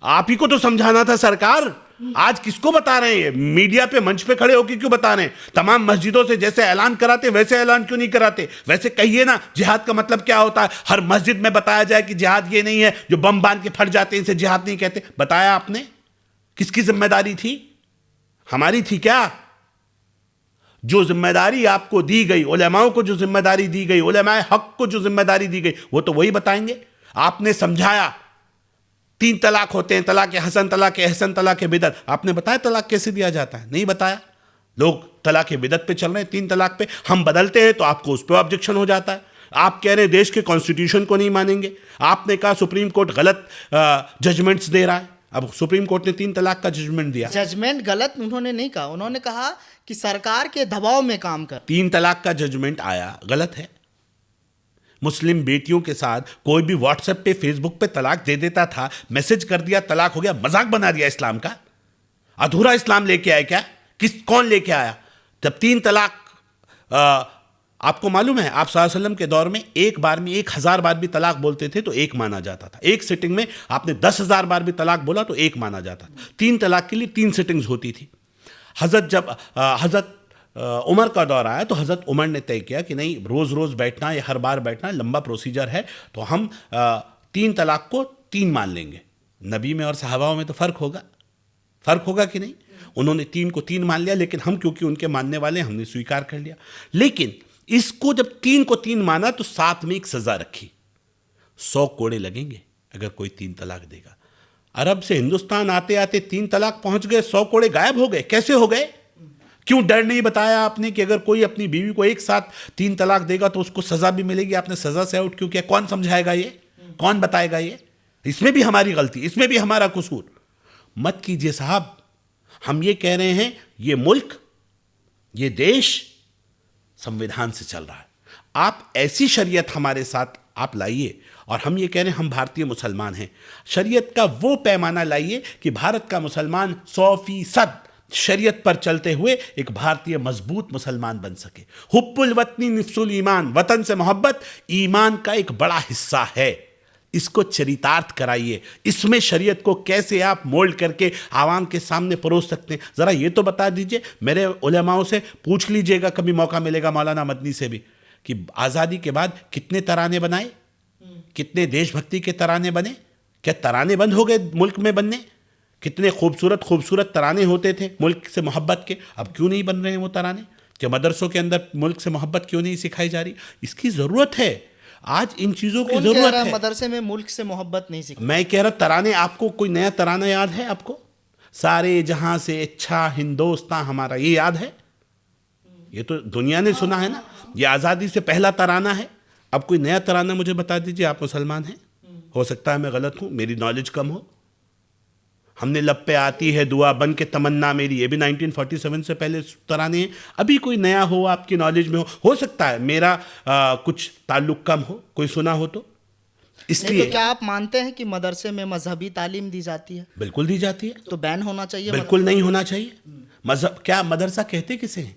आप ही को तो समझाना था सरकार। आज किसको बता रहे हैं? मीडिया पे मंच पे खड़े होकर क्यों बता रहे हैं? तमाम मस्जिदों से जैसे ऐलान कराते वैसे ऐलान क्यों नहीं कराते? वैसे कहिए ना, जिहाद का मतलब क्या होता है? हर मस्जिद में बताया जाए कि जिहाद ये नहीं है जो बम बांध के फट जाते हैं, इसे जिहाद नहीं कहते। बताया आपने? किसकी जिम्मेदारी थी? हमारी थी क्या? जो जिम्मेदारी आपको दी गई, उलेमाओं को जो जिम्मेदारी दी गई, उलेमाए हक को जो जिम्मेदारी दी गई, वो तो वही बताएंगे। आपने समझाया 3 तलाक होते हैं, तलाक हसन, तलाक एहसन, तलाक बिदत। आपने बताया तलाक कैसे दिया जाता है? नहीं बताया। लोग तलाक बिदत पे चल रहे हैं, 3 तलाक पे। हम बदलते हैं तो आपको उस पर ऑब्जेक्शन हो जाता है। आप कह रहे हैं देश के कॉन्स्टिट्यूशन को नहीं मानेंगे। आपने कहा सुप्रीम कोर्ट गलत जजमेंट्स दे रहा है। अब सुप्रीम कोर्ट ने 3 तलाक का जजमेंट दिया। जजमेंट गलत उन्होंने नहीं कहा, उन्होंने कहा कि सरकार के दबाव में काम कर। 3 तलाक का जजमेंट आया, गलत है। मुस्लिम बेटियों के साथ कोई भी व्हाट्सएप पे, फेसबुक पे तलाक दे देता था, मैसेज कर दिया तलाक हो गया, मजाक बना दिया इस्लाम का। अधूरा इस्लाम लेके आया क्या? कौन लेके आया? जब 3 तलाक आपको मालूम है आप सल्लल्लाहु अलैहि वसल्लम के दौर में एक बार में 1000 बार भी तलाक बोलते थे तो एक माना जाता था। एक सिटिंग में आपने 10,000 बार भी तलाक बोला तो एक माना जाता था। 3 तलाक के लिए 3 सिटिंग्स होती थी। हजरत उमर का दौर आया तो हजरत उमर ने तय किया कि नहीं, रोज रोज बैठना या हर बार बैठना लंबा प्रोसीजर है, तो हम 3 तलाक को 3 मान लेंगे। नबी में और सहाबाओं में तो फर्क होगा कि नहीं? उन्होंने 3 को 3 मान लिया, लेकिन हम क्योंकि उनके मानने वाले हमने स्वीकार कर लिया। लेकिन इसको जब 3 को 3 माना तो साथ में एक सजा रखी, 100 कोड़े लगेंगे अगर कोई 3 तलाक देगा। अरब से हिंदुस्तान आते आते 3 तलाक पहुंच गए, 100 कोड़े गायब हो गए। कैसे हो गए? क्यों डर नहीं बताया आपने कि अगर कोई अपनी बीवी को एक साथ 3 तलाक देगा तो उसको सजा भी मिलेगी? आपने सजा से आउट क्यों किया? कौन समझाएगा ये? कौन बताएगा ये? इसमें भी हमारी गलती, इसमें भी हमारा कसूर मत कीजिए साहब। हम ये कह रहे हैं ये मुल्क, ये देश संविधान से चल रहा है। आप ऐसी शरीयत हमारे साथ आप लाइए, और हम ये कह रहे हैं हम भारतीय मुसलमान हैं, शरीयत का वो पैमाना लाइए कि भारत का मुसलमान 100% शरीयत पर चलते हुए एक भारतीय मजबूत मुसलमान बन सके। हुब्बुल वतनी निफ्सुल ईमान, वतन से मोहब्बत ईमान का एक बड़ा हिस्सा है। इसको चरितार्थ कराइए। इसमें शरीयत को कैसे आप मोल्ड करके आवाम के सामने परोस सकते हैं, ज़रा ये तो बता दीजिए। मेरे उलेमाओं से पूछ लीजिएगा, कभी मौका मिलेगा मौलाना मदनी से भी, कि आज़ादी के बाद कितने तराने बनाए, कितने देशभक्ति के तराने बने? क्या तराने बंद हो गए मुल्क में बनने? कितने खूबसूरत तराने होते थे मुल्क से मोहब्बत के, अब क्यों नहीं बन रहे हैं वो तराने? क्या मदरसों के अंदर मुल्क से मोहब्बत क्यों नहीं सिखाई जा रही? इसकी ज़रूरत है। आज इन चीज़ों की ज़रूरत है। मदरसे में मुल्क से मोहब्बत नहीं सिखाई। मैं कह रहा तराने, आपको कोई नया तराना याद है? आपको सारे जहां से अच्छा हिंदुस्तान हमारा, ये याद है? ये तो दुनिया ने सुना है ना, ये आज़ादी से पहला तराना है। अब कोई नया तराना मुझे बता दीजिए। आप मुसलमान हैं, हो सकता है मैं गलत हूं, मेरी नॉलेज कम हो। हमने लब पे आती है दुआ बन के तमन्ना मेरी, ये भी 1947 से पहले तराने हैं। अभी कोई नया हो आपकी नॉलेज में हो सकता है मेरा कुछ ताल्लुक कम हो, कोई सुना हो तो। इसलिए तो क्या आप मानते हैं कि मदरसे में मजहबी तालीम दी जाती है? बिल्कुल दी जाती है। तो बैन होना चाहिए? बिल्कुल नहीं होना चाहिए। मजहब क्या, मदरसा कहते किसे हैं?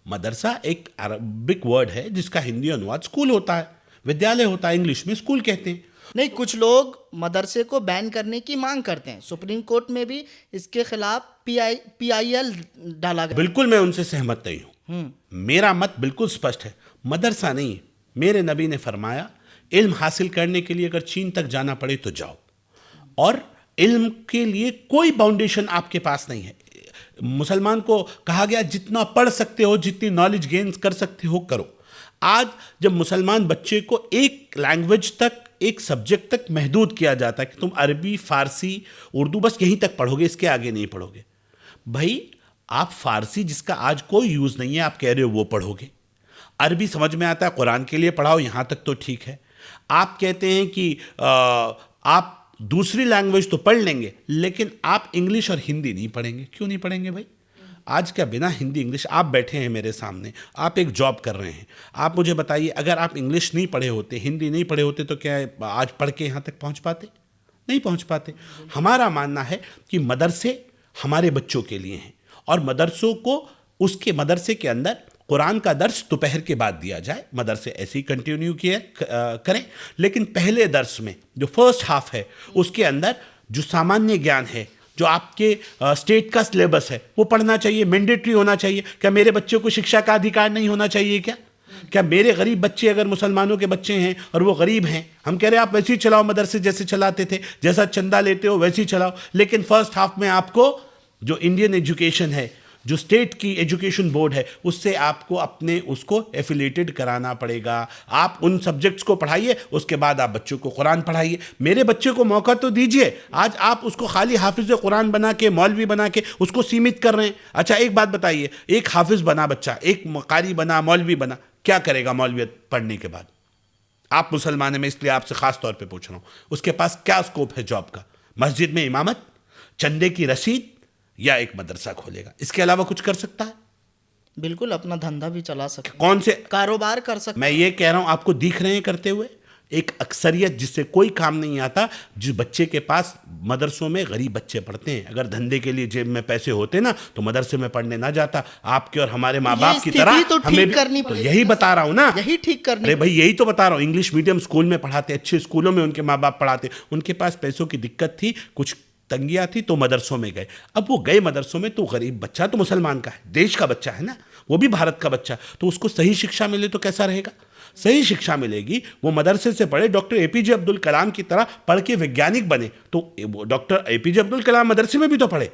मदरसा एक अरबिक वर्ड है जिसका हिंदी अनुवाद स्कूल होता है, विद्यालय होता है, इंग्लिश में स्कूल कहते हैं। नहीं, कुछ लोग मदरसे को बैन करने की मांग करते हैं। सुप्रीम कोर्ट में भी इसके खिलाफ PIL डाला गया। बिल्कुल मैं उनसे सहमत नहीं हूं। मेरा मत बिल्कुल स्पष्ट है, मदरसा नहीं। मेरे नबी ने फरमाया इल्म हासिल करने के लिए अगर चीन तक जाना पड़े तो जाओ। और इल्म के लिए कोई बाउंडेशन आपके पास नहीं है। मुसलमान को कहा गया जितना पढ़ सकते हो, जितनी नॉलेज गेन कर सकते हो करो। आज जब मुसलमान बच्चे को एक लैंग्वेज तक, एक सब्जेक्ट तक महदूद किया जाता है कि तुम अरबी, फारसी, उर्दू बस यहीं तक पढ़ोगे, इसके आगे नहीं पढ़ोगे। भाई आप फारसी जिसका आज कोई यूज़ नहीं है, आप कह रहे हो वो पढ़ोगे। अरबी समझ में आता है, कुरान के लिए पढ़ाओ, यहाँ तक तो ठीक है। आप कहते हैं कि आप दूसरी लैंग्वेज तो पढ़ लेंगे, लेकिन आप इंग्लिश और हिंदी नहीं पढ़ेंगे। क्यों नहीं पढ़ेंगे भाई? आज क्या बिना हिंदी इंग्लिश, आप बैठे हैं मेरे सामने, आप एक जॉब कर रहे हैं, आप मुझे बताइए अगर आप इंग्लिश नहीं पढ़े होते, हिंदी नहीं पढ़े होते, तो क्या आज पढ़ के यहाँ तक पहुँच पाते? नहीं पहुँच पाते। हमारा मानना है कि मदरसे हमारे बच्चों के लिए हैं, और मदरसों को उसके मदरसे के अंदर कुरान का दर्स दोपहर के बाद दिया जाए। मदरसे ऐसे ही कंटिन्यू करें, लेकिन पहले दर्स में जो फर्स्ट हाफ है उसके अंदर जो सामान्य ज्ञान है, जो आपके स्टेट का सिलेबस है, वो पढ़ना चाहिए, मैंडेटरी होना चाहिए। क्या मेरे बच्चों को शिक्षा का अधिकार नहीं होना चाहिए? क्या मेरे गरीब बच्चे, अगर मुसलमानों के बच्चे हैं और वो गरीब हैं, हम कह रहे हैं आप वैसे ही चलाओ, मदरसे जैसे चलाते थे, जैसा चंदा लेते हो वैसे ही चलाओ, लेकिन फर्स्ट हाफ में आपको जो इंडियन एजुकेशन है, जो स्टेट की एजुकेशन बोर्ड है, उससे आपको अपने उसको एफिलेटेड कराना पड़ेगा। आप उन सब्जेक्ट्स को पढ़ाइए, उसके बाद आप बच्चों को कुरान पढ़ाइए। मेरे बच्चे को मौका तो दीजिए। आज आप उसको खाली हाफिज कुरान बना के, मौलवी बना के उसको सीमित कर रहे हैं। अच्छा एक बात बताइए, एक हाफिज बना बच्चा, एक कारी बना, मौलवी बना, क्या करेगा मौलवियत पढ़ने के बाद? आप मुसलमान हैं, मैं इसलिए आपसे खास तौर पे पूछ रहा हूँ, उसके पास क्या स्कोप है जॉब का? मस्जिद में इमामत, चंदे की रसीद, या एक मदरसा खोलेगा? इसके अलावा कुछ कर सकता है? बिल्कुल, अपना धंधा भी चला सकते, कौन से कारोबार कर सकते। मैं ये कह रहा हूं, आपको दिख रहे हैं करते हुए एक अक्सरियत जिससे कोई काम नहीं आता, जिस बच्चे के पास मदरसों में गरीब बच्चे पढ़ते हैं। अगर धंधे के लिए जेब में पैसे होते ना, तो मदरसे में पढ़ने ना जाता। आपके और हमारे माँ बाप की तरह तो हमें भी करनी तो यही बता रहा हूं ना, यही ठीक करनी। अरे भाई यही तो बता रहा हूं। इंग्लिश मीडियम स्कूल में पढ़ाते, अच्छे स्कूलों में उनके माँ बाप पढ़ाते, उनके पास पैसों की दिक्कत थी, कुछ तंगियां थी, तो मदरसों में गए। अब वो गए मदरसों में, तो गरीब बच्चा तो मुसलमान का है, देश का बच्चा है ना, वो भी भारत का बच्चा, तो उसको सही शिक्षा मिले तो कैसा रहेगा? सही शिक्षा मिलेगी, वो मदरसे से पढ़े, डॉक्टर एपीजे अब्दुल कलाम की तरह पढ़ के वैज्ञानिक बने। तो डॉक्टर एपीजे अब्दुल कलाम मदरसे में भी तो पढ़े,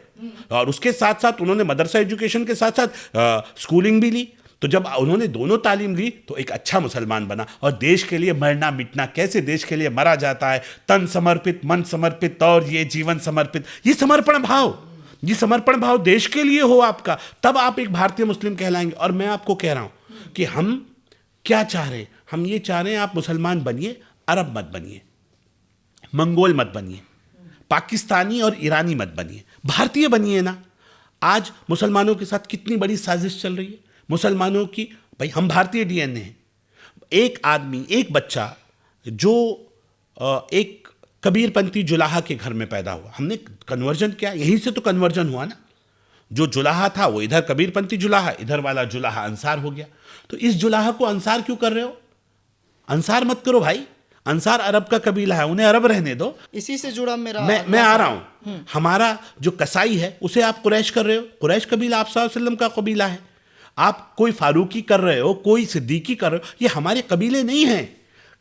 और उसके साथ साथ उन्होंने मदरसा एजुकेशन के साथ साथ स्कूलिंग भी ली। तो जब उन्होंने दोनों तालीम ली, तो एक अच्छा मुसलमान बना। और देश के लिए मरना मिटना, कैसे देश के लिए मरा जाता है, तन समर्पित, मन समर्पित, और ये जीवन समर्पित, ये समर्पण भाव, ये समर्पण भाव देश के लिए हो आपका, तब आप एक भारतीय मुस्लिम कहलाएंगे। और मैं आपको कह रहा हूं कि हम क्या चाह रहे हैं? हम ये चाह रहे हैं आप मुसलमान बनिए, अरब मत बनिए, मंगोल मत बनिए, पाकिस्तानी और ईरानी मत बनिए, भारतीय बनिए ना। आज मुसलमानों के साथ कितनी बड़ी साजिश चल रही है मुसलमानों की। भाई हम भारतीय डीएनए हैं। एक आदमी, एक बच्चा जो एक कबीरपंथी जुलाहा के घर में पैदा हुआ, हमने कन्वर्जन किया, यहीं से तो कन्वर्जन हुआ ना। जो जुलाहा था वो इधर कबीरपंथी जुलाहा, इधर वाला जुलाहा अंसार हो गया। तो इस जुलाहा को अंसार क्यों कर रहे हो? अंसार मत करो भाई, अंसार अरब का कबीला है, उन्हें अरब रहने दो। इसी से जुड़ा मेरा मैं आ रहा हूं। हमारा जो कसाई है उसे आप कुरैश कर रहे हो। कुरैश कबीला आप सल्लल्लाहु अलैहि वसल्लम का कबीला है। आप कोई फारूकी कर रहे हो, कोई सिद्दीकी कर रहे हो, ये हमारे कबीले नहीं हैं।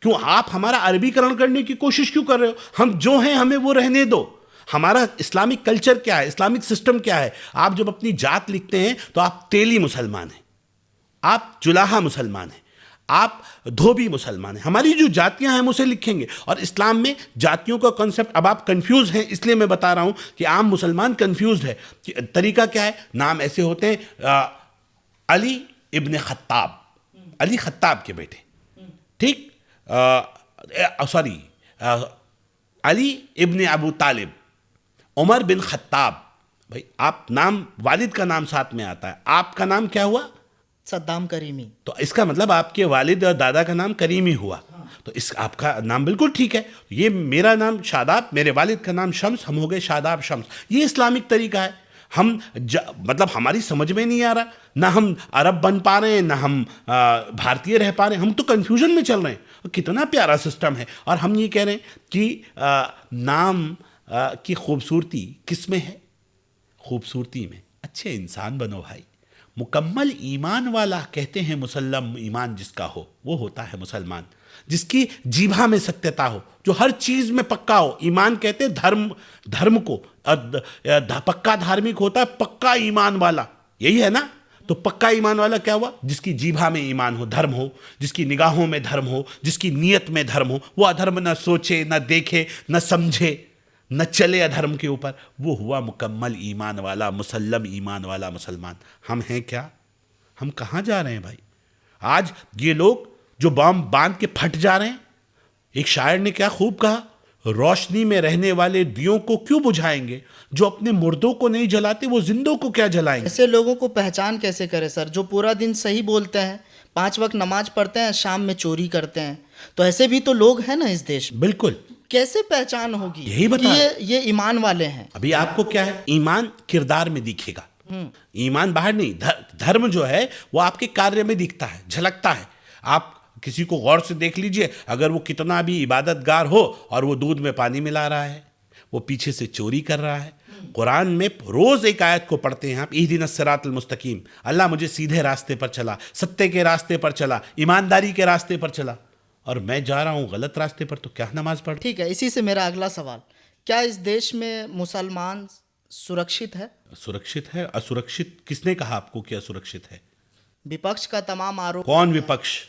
क्यों आप हमारा अरबीकरण करने की कोशिश क्यों कर रहे हो? हम जो हैं हमें वो रहने दो। हमारा इस्लामिक कल्चर क्या है, इस्लामिक सिस्टम क्या है? आप जब अपनी जात लिखते हैं तो आप तेली मुसलमान हैं, आप जुलाहा मुसलमान हैं, आप धोबी मुसलमान हैं। हमारी जो जातियां हैं हम उसे लिखेंगे। और इस्लाम में जातियों का कॉन्सेप्ट, अब आप कंफ्यूज हैं, इसलिए मैं बता रहा हूं कि आम मुसलमान कंफ्यूज है कि तरीका क्या है। नाम ऐसे होते हैं, अली इब्न खत्ताब, अली खत्ताब के बेटे, ठीक, सॉरी, अली इब्न अबू तालिब, उमर बिन खत्ताब। भाई आप नाम, वालिद का नाम साथ में आता है, आपका नाम क्या हुआ? सद्दाम करीमी। तो इसका मतलब आपके वालिद और दादा का नाम करीमी हुआ। तो इस आपका नाम बिल्कुल ठीक है। ये मेरा नाम शादाब, मेरे वालिद का नाम शम्स, हम हो गए शादाब शम्स। ये इस्लामिक तरीका है। हम मतलब हमारी समझ में नहीं आ रहा, ना हम अरब बन पा रहे हैं, ना हम भारतीय रह पा रहे हैं, हम तो कंफ्यूजन में चल रहे हैं। कितना प्यारा सिस्टम है। और हम ये कह रहे हैं कि नाम की खूबसूरती किस में है? खूबसूरती में। अच्छे इंसान बनो भाई। मुकम्मल ईमान वाला कहते हैं, मुसल्लम ईमान जिसका हो वो होता है मुसलमान। जिसकी जीभा में सत्यता हो, जो हर चीज में पक्का हो। ईमान कहते हैं धर्म को, पक्का धार्मिक होता है पक्का ईमान वाला, यही है ना। तो पक्का ईमान वाला क्या हुआ? जिसकी जीभा में ईमान हो, धर्म हो, जिसकी निगाहों में धर्म हो, जिसकी नीयत में धर्म हो, वो अधर्म न सोचे, न देखे, न समझे, न चले अधर्म के ऊपर, वो हुआ मुकम्मल ईमान वाला, मुसल्लम ईमान वाला मुसलमान। हम हैं क्या? हम कहाँ जा रहे हैं भाई? आज ये लोग जो बम बांध के फट जा रहे हैं, एक शायर ने क्या खूब कहा, रोशनी में रहने वाले दियों को क्यों बुझाएंगे, जो अपने मुर्दों को नहीं जलाते वो जिंदों को क्या जलाएंगे। ऐसे लोगों को पहचान कैसे करें सर, जो पूरा दिन सही बोलते हैं, 5 वक्त नमाज पढ़ते हैं, शाम में चोरी करते हैं? तो ऐसे भी तो लोग हैं ना इस देश में। बिल्कुल, कैसे पहचान होगी यही बता कि ये ईमान वाले हैं? अभी आपको क्या है, ईमान किरदार में दिखेगा, ईमान बाहर नहीं। धर्म जो है वो आपके कार्य में दिखता है, झलकता है। आप किसी को गौर से देख लीजिए, अगर वो कितना भी इबादतगार हो और वो दूध में पानी मिला रहा है, वो पीछे से चोरी कर रहा है। कुरान में रोज एक आयत को पढ़ते हैं आप, इहदिनस सिरातल मुस्तकीम, अल्लाह मुझे सीधे रास्ते पर चला, सत्य के रास्ते पर चला, ईमानदारी के रास्ते पर चला, और मैं जा रहा हूँ गलत रास्ते पर, तो क्या नमाज पढ़? ठीक है, इसी से मेरा अगला सवाल, क्या इस देश में मुसलमान सुरक्षित है? सुरक्षित है? असुरक्षित किसने कहा आपको कि असुरक्षित है? विपक्ष का तमाम आरोप। कौन विपक्ष?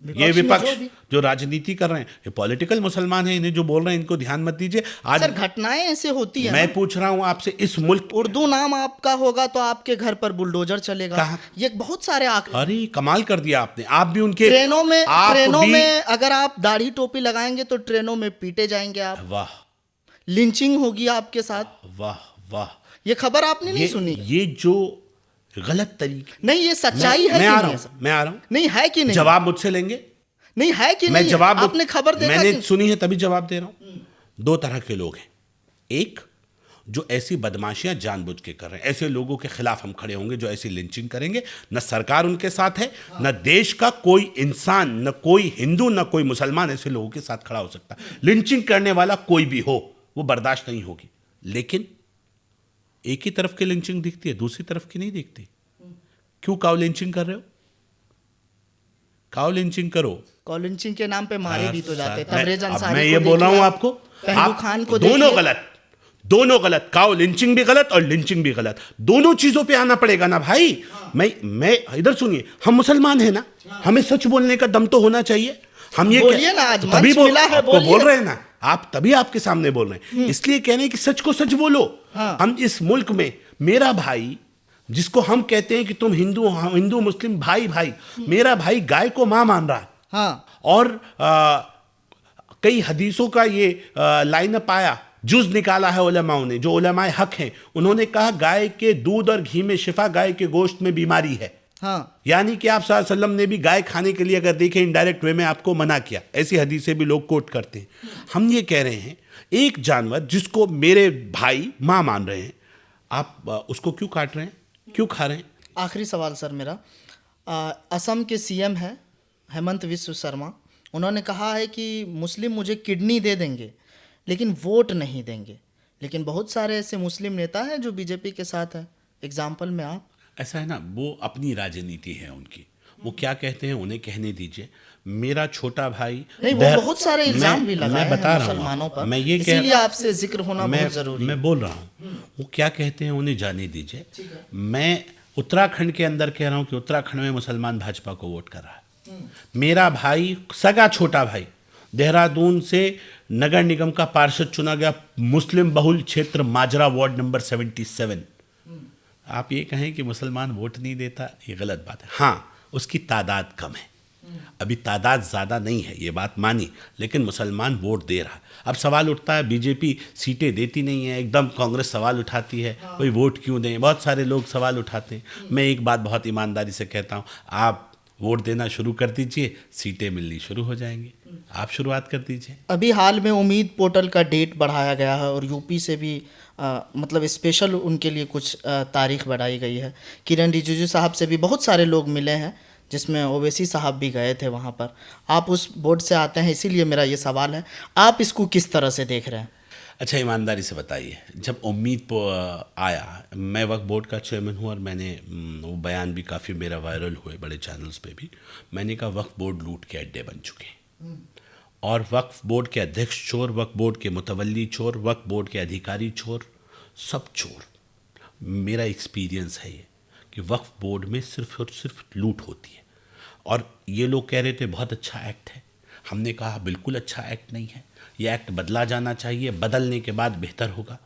ये में विपक्ष जो जो राजनीति कर रहे हैं, ये पॉलिटिकल मुसलमान हैं, इन्हें जो बोल रहे हैं इनको ध्यान मत दीजिए। आज सर घटनाएं ऐसे होती है मैं ना? पूछ रहा हूं आपसे, इस मुल्क, उर्दू नाम आपका होगा तो आपके घर पर बुलडोजर चलेगा। कहाँ? ये बहुत सारे अरे कमाल कर दिया आपने। आप भी उनके ट्रेनों आप भी- में अगर आप दाढ़ी टोपी लगाएंगे तो ट्रेनों में पीटे जाएंगे आप, वाह लिंचिंग होगी आपके साथ। वाह वाह, ये खबर आपने नहीं सुनी? ये जो गलत तरीके, नहीं, ये सच्चाई है मैं कि आ नहीं रहा है हूं, सर? मैं आ रहा हूं, नहीं है कि नहीं? जवाब मुझसे लेंगे? नहीं है कि मैं नहीं? जवाब आपने खबर देखा मैंने कि? सुनी है तभी जवाब दे रहा हूं। 2 तरह के लोग हैं, एक जो ऐसी बदमाशियां जानबूझ के कर रहे हैं, ऐसे लोगों के खिलाफ हम खड़े होंगे जो ऐसी लिंचिंग करेंगे। न सरकार उनके साथ है, न देश का कोई इंसान, न कोई हिंदू, न कोई मुसलमान ऐसे लोगों के साथ खड़ा हो सकता। लिंचिंग करने वाला कोई भी हो, वो बर्दाश्त नहीं होगी। लेकिन एक ही तरफ की लिंचिंग दिखती है, दूसरी तरफ की नहीं दिखती। क्यों काउ लिंचिंग कर रहे हो? काउ लिंचिंग करो, कॉलिंचिंग के नाम पे मारे भी तो जाते हैं। मैं- तबरेज अब अंसारी मैं को ये बोल रहा हूं देखिए, आपको, पहलू आप खान को दोनों देखिए। गलत, दोनों गलत। काउ लिंचिंग भी गलत और लिंचिंग भी गलत, दोनों चीजों पे आना पड़ेगा ना भाई। मैं इधर सुनिए, हम मुसलमान हैं ना, हमें सच बोलने का दम तो होना चाहिए। हम ये बोलिए ना, आज तभी मंच मिला है, आपको बोलिए। बोल रहे हैं ना आप, तभी आपके सामने बोल रहे हैं। इसलिए कह रहे हैं कि सच को सच बोलो। हाँ। हम इस मुल्क में, मेरा भाई जिसको हम कहते हैं कि तुम हिंदू मुस्लिम भाई भाई, मेरा भाई गाय को मां मान रहा है। हाँ, और कई हदीसों का ये लाइनअप आया, जुज निकाला है उलमाओं ने, जो उलमाए हक हैं, उन्होंने कहा गाय के दूध और घी में शिफा, गाय के गोश्त में बीमारी है। हाँ, यानी कि आप सल्लल्लाहु अलैहि वसल्लम ने भी गाय खाने के लिए अगर देखें इनडायरेक्ट वे में आपको मना किया। ऐसी हदीसें भी लोग कोट करते हैं। हम ये कह रहे हैं, एक जानवर जिसको मेरे भाई मां मान रहे हैं, आप उसको क्यों काट रहे हैं, क्यों खा रहे हैं? आखिरी सवाल सर मेरा, असम के सीएम हैं हेमंत विश्व शर्मा, उन्होंने कहा है कि मुस्लिम मुझे किडनी दे देंगे लेकिन वोट नहीं देंगे। लेकिन बहुत सारे ऐसे मुस्लिम नेता हैं जो बीजेपी के साथ हैं, एग्जाम्पल में आप। ऐसा है ना, वो अपनी राजनीति है उनकी, वो क्या कहते हैं उन्हें कहने दीजिए। मेरा छोटा भाई नहीं, वो बहुत सारे इल्जाम भी लगाए मैं बता हैं रहा हूं मुसलमानों पर, मैं ये इसीलिए आपसे जिक्र होना बहुत जरूरी है। मैं बोल रहा हूँ, वो क्या कहते हैं उन्हें जाने दीजिए। मैं उत्तराखंड के अंदर कह रहा हूँ कि उत्तराखंड में मुसलमान भाजपा को वोट कर रहा है। मेरा भाई, सगा छोटा भाई, देहरादून से नगर निगम का पार्षद चुना गया, मुस्लिम बहुल क्षेत्र माजरा वार्ड नंबर 77। आप ये कहें कि मुसलमान वोट नहीं देता, ये गलत बात है। हाँ, उसकी तादाद कम है, अभी तादाद ज़्यादा नहीं है, ये बात मानी, लेकिन मुसलमान वोट दे रहा है। अब सवाल उठता है, बीजेपी सीटें देती नहीं है, एकदम कांग्रेस सवाल उठाती है, कोई वोट क्यों दें, बहुत सारे लोग सवाल उठाते हैं। मैं एक बात बहुत ईमानदारी से कहता हूँ, आप वोट देना शुरू कर दीजिए, सीटें मिलनी शुरू हो जाएंगी। आप शुरुआत कर दीजिए। अभी हाल में उम्मीद पोर्टल का डेट बढ़ाया गया है और यूपी से भी मतलब स्पेशल उनके लिए कुछ तारीख बढ़ाई गई है। किरण रिजिजू साहब से भी बहुत सारे लोग मिले हैं, जिसमें ओवैसी साहब भी गए थे वहाँ पर। आप उस बोर्ड से आते हैं, इसीलिए मेरा ये सवाल है, आप इसको किस तरह से देख रहे हैं? अच्छा, ईमानदारी से बताइए, जब उम्मीद आया, मैं वक्त बोर्ड का चेयरमैन हूँ और मैंने वो बयान भी काफ़ी मेरा वायरल हुए बड़े चैनल्स पे भी, मैंने कहा वक्त बोर्ड लूट के अड्डे बन चुके हैं। और वक्फ बोर्ड के अध्यक्ष चोर, वक्फ बोर्ड के मुतवल्ली चोर, वक्फ बोर्ड के अधिकारी चोर, सब चोर। मेरा एक्सपीरियंस है ये कि वक्फ बोर्ड में सिर्फ और सिर्फ लूट होती है। और ये लोग कह रहे थे बहुत अच्छा एक्ट है, हमने कहा बिल्कुल अच्छा एक्ट नहीं है, ये एक्ट बदला जाना चाहिए, बदलने के बाद बेहतर होगा।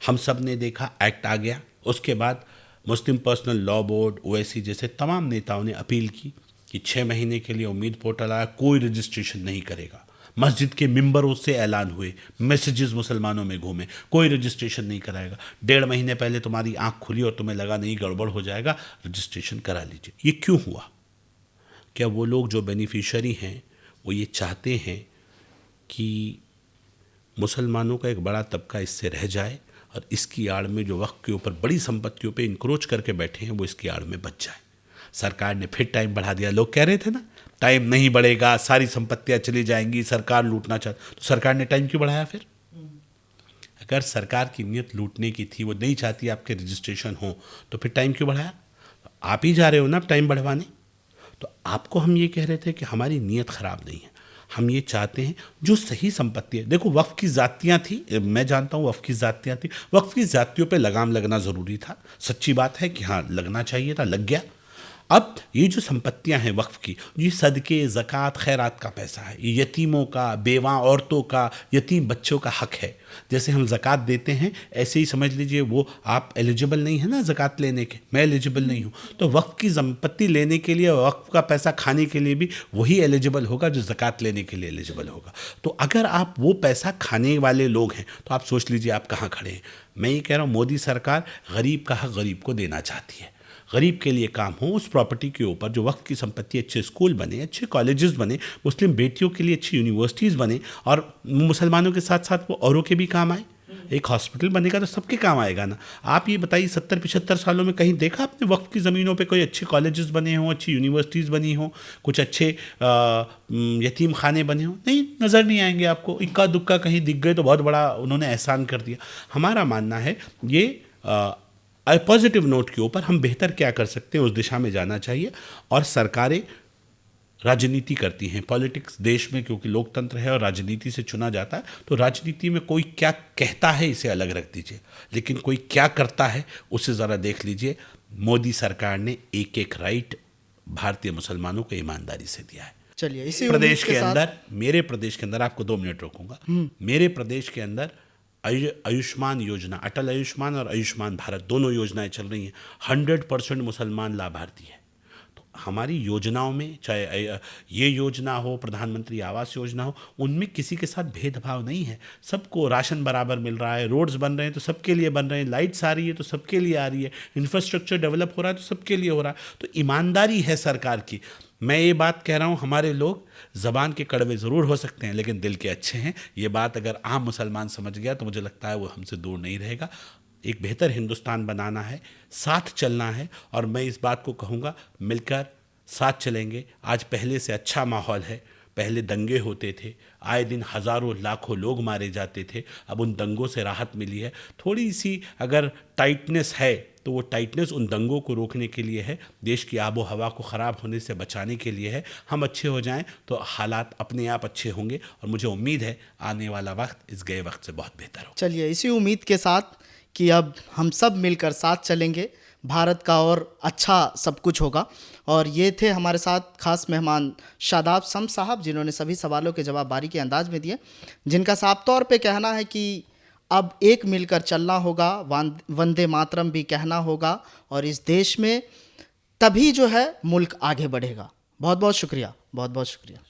हम सब ने देखा एक्ट आ गया, उसके बाद मुस्लिम पर्सनल लॉ बोर्ड, ओवैसी जैसे तमाम नेताओं ने अपील की कि 6 महीने के लिए उम्मीद पोर्टल आया, कोई रजिस्ट्रेशन नहीं करेगा। मस्जिद के मिंबरों से ऐलान हुए, मैसेजेस मुसलमानों में घूमे, कोई रजिस्ट्रेशन नहीं कराएगा। 1.5 महीने पहले तुम्हारी आंख खुली और तुम्हें लगा नहीं गड़बड़ हो जाएगा, रजिस्ट्रेशन करा लीजिए। ये क्यों हुआ? क्या वो लोग जो बेनिफिशियरी हैं वो ये चाहते हैं कि मुसलमानों का एक बड़ा तबका इससे रह जाए और इसकी आड़ में जो वक्त के ऊपर बड़ी संपत्तियों पे इंक्रोच करके बैठे हैं वो इसकी आड़ में बच जाए? सरकार ने फिर टाइम बढ़ा दिया। लोग कह रहे थे ना टाइम नहीं बढ़ेगा, सारी संपत्तियां चली जाएंगी, सरकार लूटना चाहती, तो सरकार ने टाइम क्यों बढ़ाया फिर? अगर सरकार की नीयत लूटने की थी, वो नहीं चाहती आपके रजिस्ट्रेशन हो, तो फिर टाइम क्यों बढ़ाया? आप ही जा रहे हो ना टाइम बढ़वाने। तो आपको हम ये कह रहे थे कि हमारी नीयत ख़राब नहीं है, हम ये चाहते हैं जो सही संपत्ति है। देखो वक्फ की ज़ातियाँ थी, मैं जानता हूँ वक्फ की ज़ातियाँ थी, वक्फ की ज़ातियों पे लगाम लगना ज़रूरी था, सच्ची बात है कि हाँ लगना चाहिए था, लग गया। अब ये जो संपत्तियां हैं वक्फ की, ये सदके, ज़कात, खैरात का पैसा है, ये यतीमों का, बेवा औरतों का, यतीम बच्चों का हक है। जैसे हम ज़कात देते हैं ऐसे ही समझ लीजिए वो आप एलिजिबल नहीं है ना ज़कात लेने के, मैं एलिजिबल नहीं हूँ, तो वक्फ की संपत्ति लेने के लिए, वक्फ का पैसा खाने के लिए भी वही एलिजिबल होगा जो ज़कात लेने के लिए एलिजिबल होगा। तो अगर आप वो पैसा खाने वाले लोग हैं तो आप सोच लीजिए आप कहाँ खड़े हैं। मैं ये कह रहा हूँ मोदी सरकार गरीब का हक गरीब को देना चाहती है, गरीब के लिए काम हो, उस प्रॉपर्टी के ऊपर जो वक्त की संपत्ति, अच्छे स्कूल बने, अच्छे कॉलेजेस बने, मुस्लिम बेटियों के लिए अच्छी यूनिवर्सिटीज़ बने और मुसलमानों के साथ साथ वो औरों के भी काम आए। एक हॉस्पिटल बनेगा तो सबके काम आएगा ना। आप ये बताइए 70-75 सालों में कहीं देखा आपने वक्त की ज़मीनों पे कोई अच्छे कॉलेजेस बने हों, अच्छी यूनिवर्सिटीज़ बनी हों, कुछ अच्छे यतीम खाने बने हों? नहीं, नज़र नहीं आएंगे आपको। इक्का दुक्का कहीं दिख गए तो बहुत बड़ा उन्होंने एहसान कर दिया। हमारा मानना है ये पॉजिटिव नोट के ऊपर हम बेहतर क्या कर सकते हैं उस दिशा में जाना चाहिए। और सरकारें राजनीति करती हैं, पॉलिटिक्स देश में क्योंकि लोकतंत्र है और राजनीति से चुना जाता है, तो राजनीति में कोई क्या कहता है इसे अलग रख दीजिए, लेकिन कोई क्या करता है उसे ज़रा देख लीजिए। मोदी सरकार ने एक एक राइट भारतीय मुसलमानों को ईमानदारी से दिया है। चलिए इसी प्रदेश के अंदर, मेरे प्रदेश के अंदर, आपको 2 मिनट रोकूंगा, मेरे प्रदेश के अंदर आयुष्मान योजना, अटल आयुष्मान और आयुष्मान भारत दोनों योजनाएं चल रही हैं। 100% मुसलमान लाभार्थी है। तो हमारी योजनाओं में, चाहे ये योजना हो, प्रधानमंत्री आवास योजना हो, उनमें किसी के साथ भेदभाव नहीं है। सबको राशन बराबर मिल रहा है, रोड्स बन रहे हैं तो सबके लिए बन रहे हैं, लाइट्स आ रही है तो सबके लिए आ रही है, इंफ्रास्ट्रक्चर डेवलप हो रहा है तो सबके लिए हो रहा है। तो ईमानदारी है सरकार की। मैं ये बात कह रहा हूँ, हमारे लोग ज़बान के कड़वे ज़रूर हो सकते हैं लेकिन दिल के अच्छे हैं। ये बात अगर आम मुसलमान समझ गया तो मुझे लगता है वो हमसे दूर नहीं रहेगा। एक बेहतर हिंदुस्तान बनाना है, साथ चलना है, और मैं इस बात को कहूँगा मिलकर साथ चलेंगे। आज पहले से अच्छा माहौल है। पहले दंगे होते थे, आए दिन हज़ारों लाखों लोग मारे जाते थे, अब उन दंगों से राहत मिली है। थोड़ी सी अगर टाइटनेस है तो वो टाइटनेस उन दंगों को रोकने के लिए है, देश की आबो हवा को ख़राब होने से बचाने के लिए है। हम अच्छे हो जाएं तो हालात अपने आप अच्छे होंगे और मुझे उम्मीद है आने वाला वक्त इस गए वक्त से बहुत बेहतर हो। चलिए इसी उम्मीद के साथ कि अब हम सब मिलकर साथ चलेंगे, भारत का और अच्छा सब कुछ होगा। और ये थे हमारे साथ खास मेहमान शादाब शम्स साहब, जिन्होंने सभी सवालों के जवाब बारीकी अंदाज में दिए, जिनका साफ तौर पे कहना है कि अब एक मिलकर चलना होगा, वंदे मातरम भी कहना होगा, और इस देश में तभी जो है मुल्क आगे बढ़ेगा। बहुत बहुत शुक्रिया, बहुत बहुत शुक्रिया।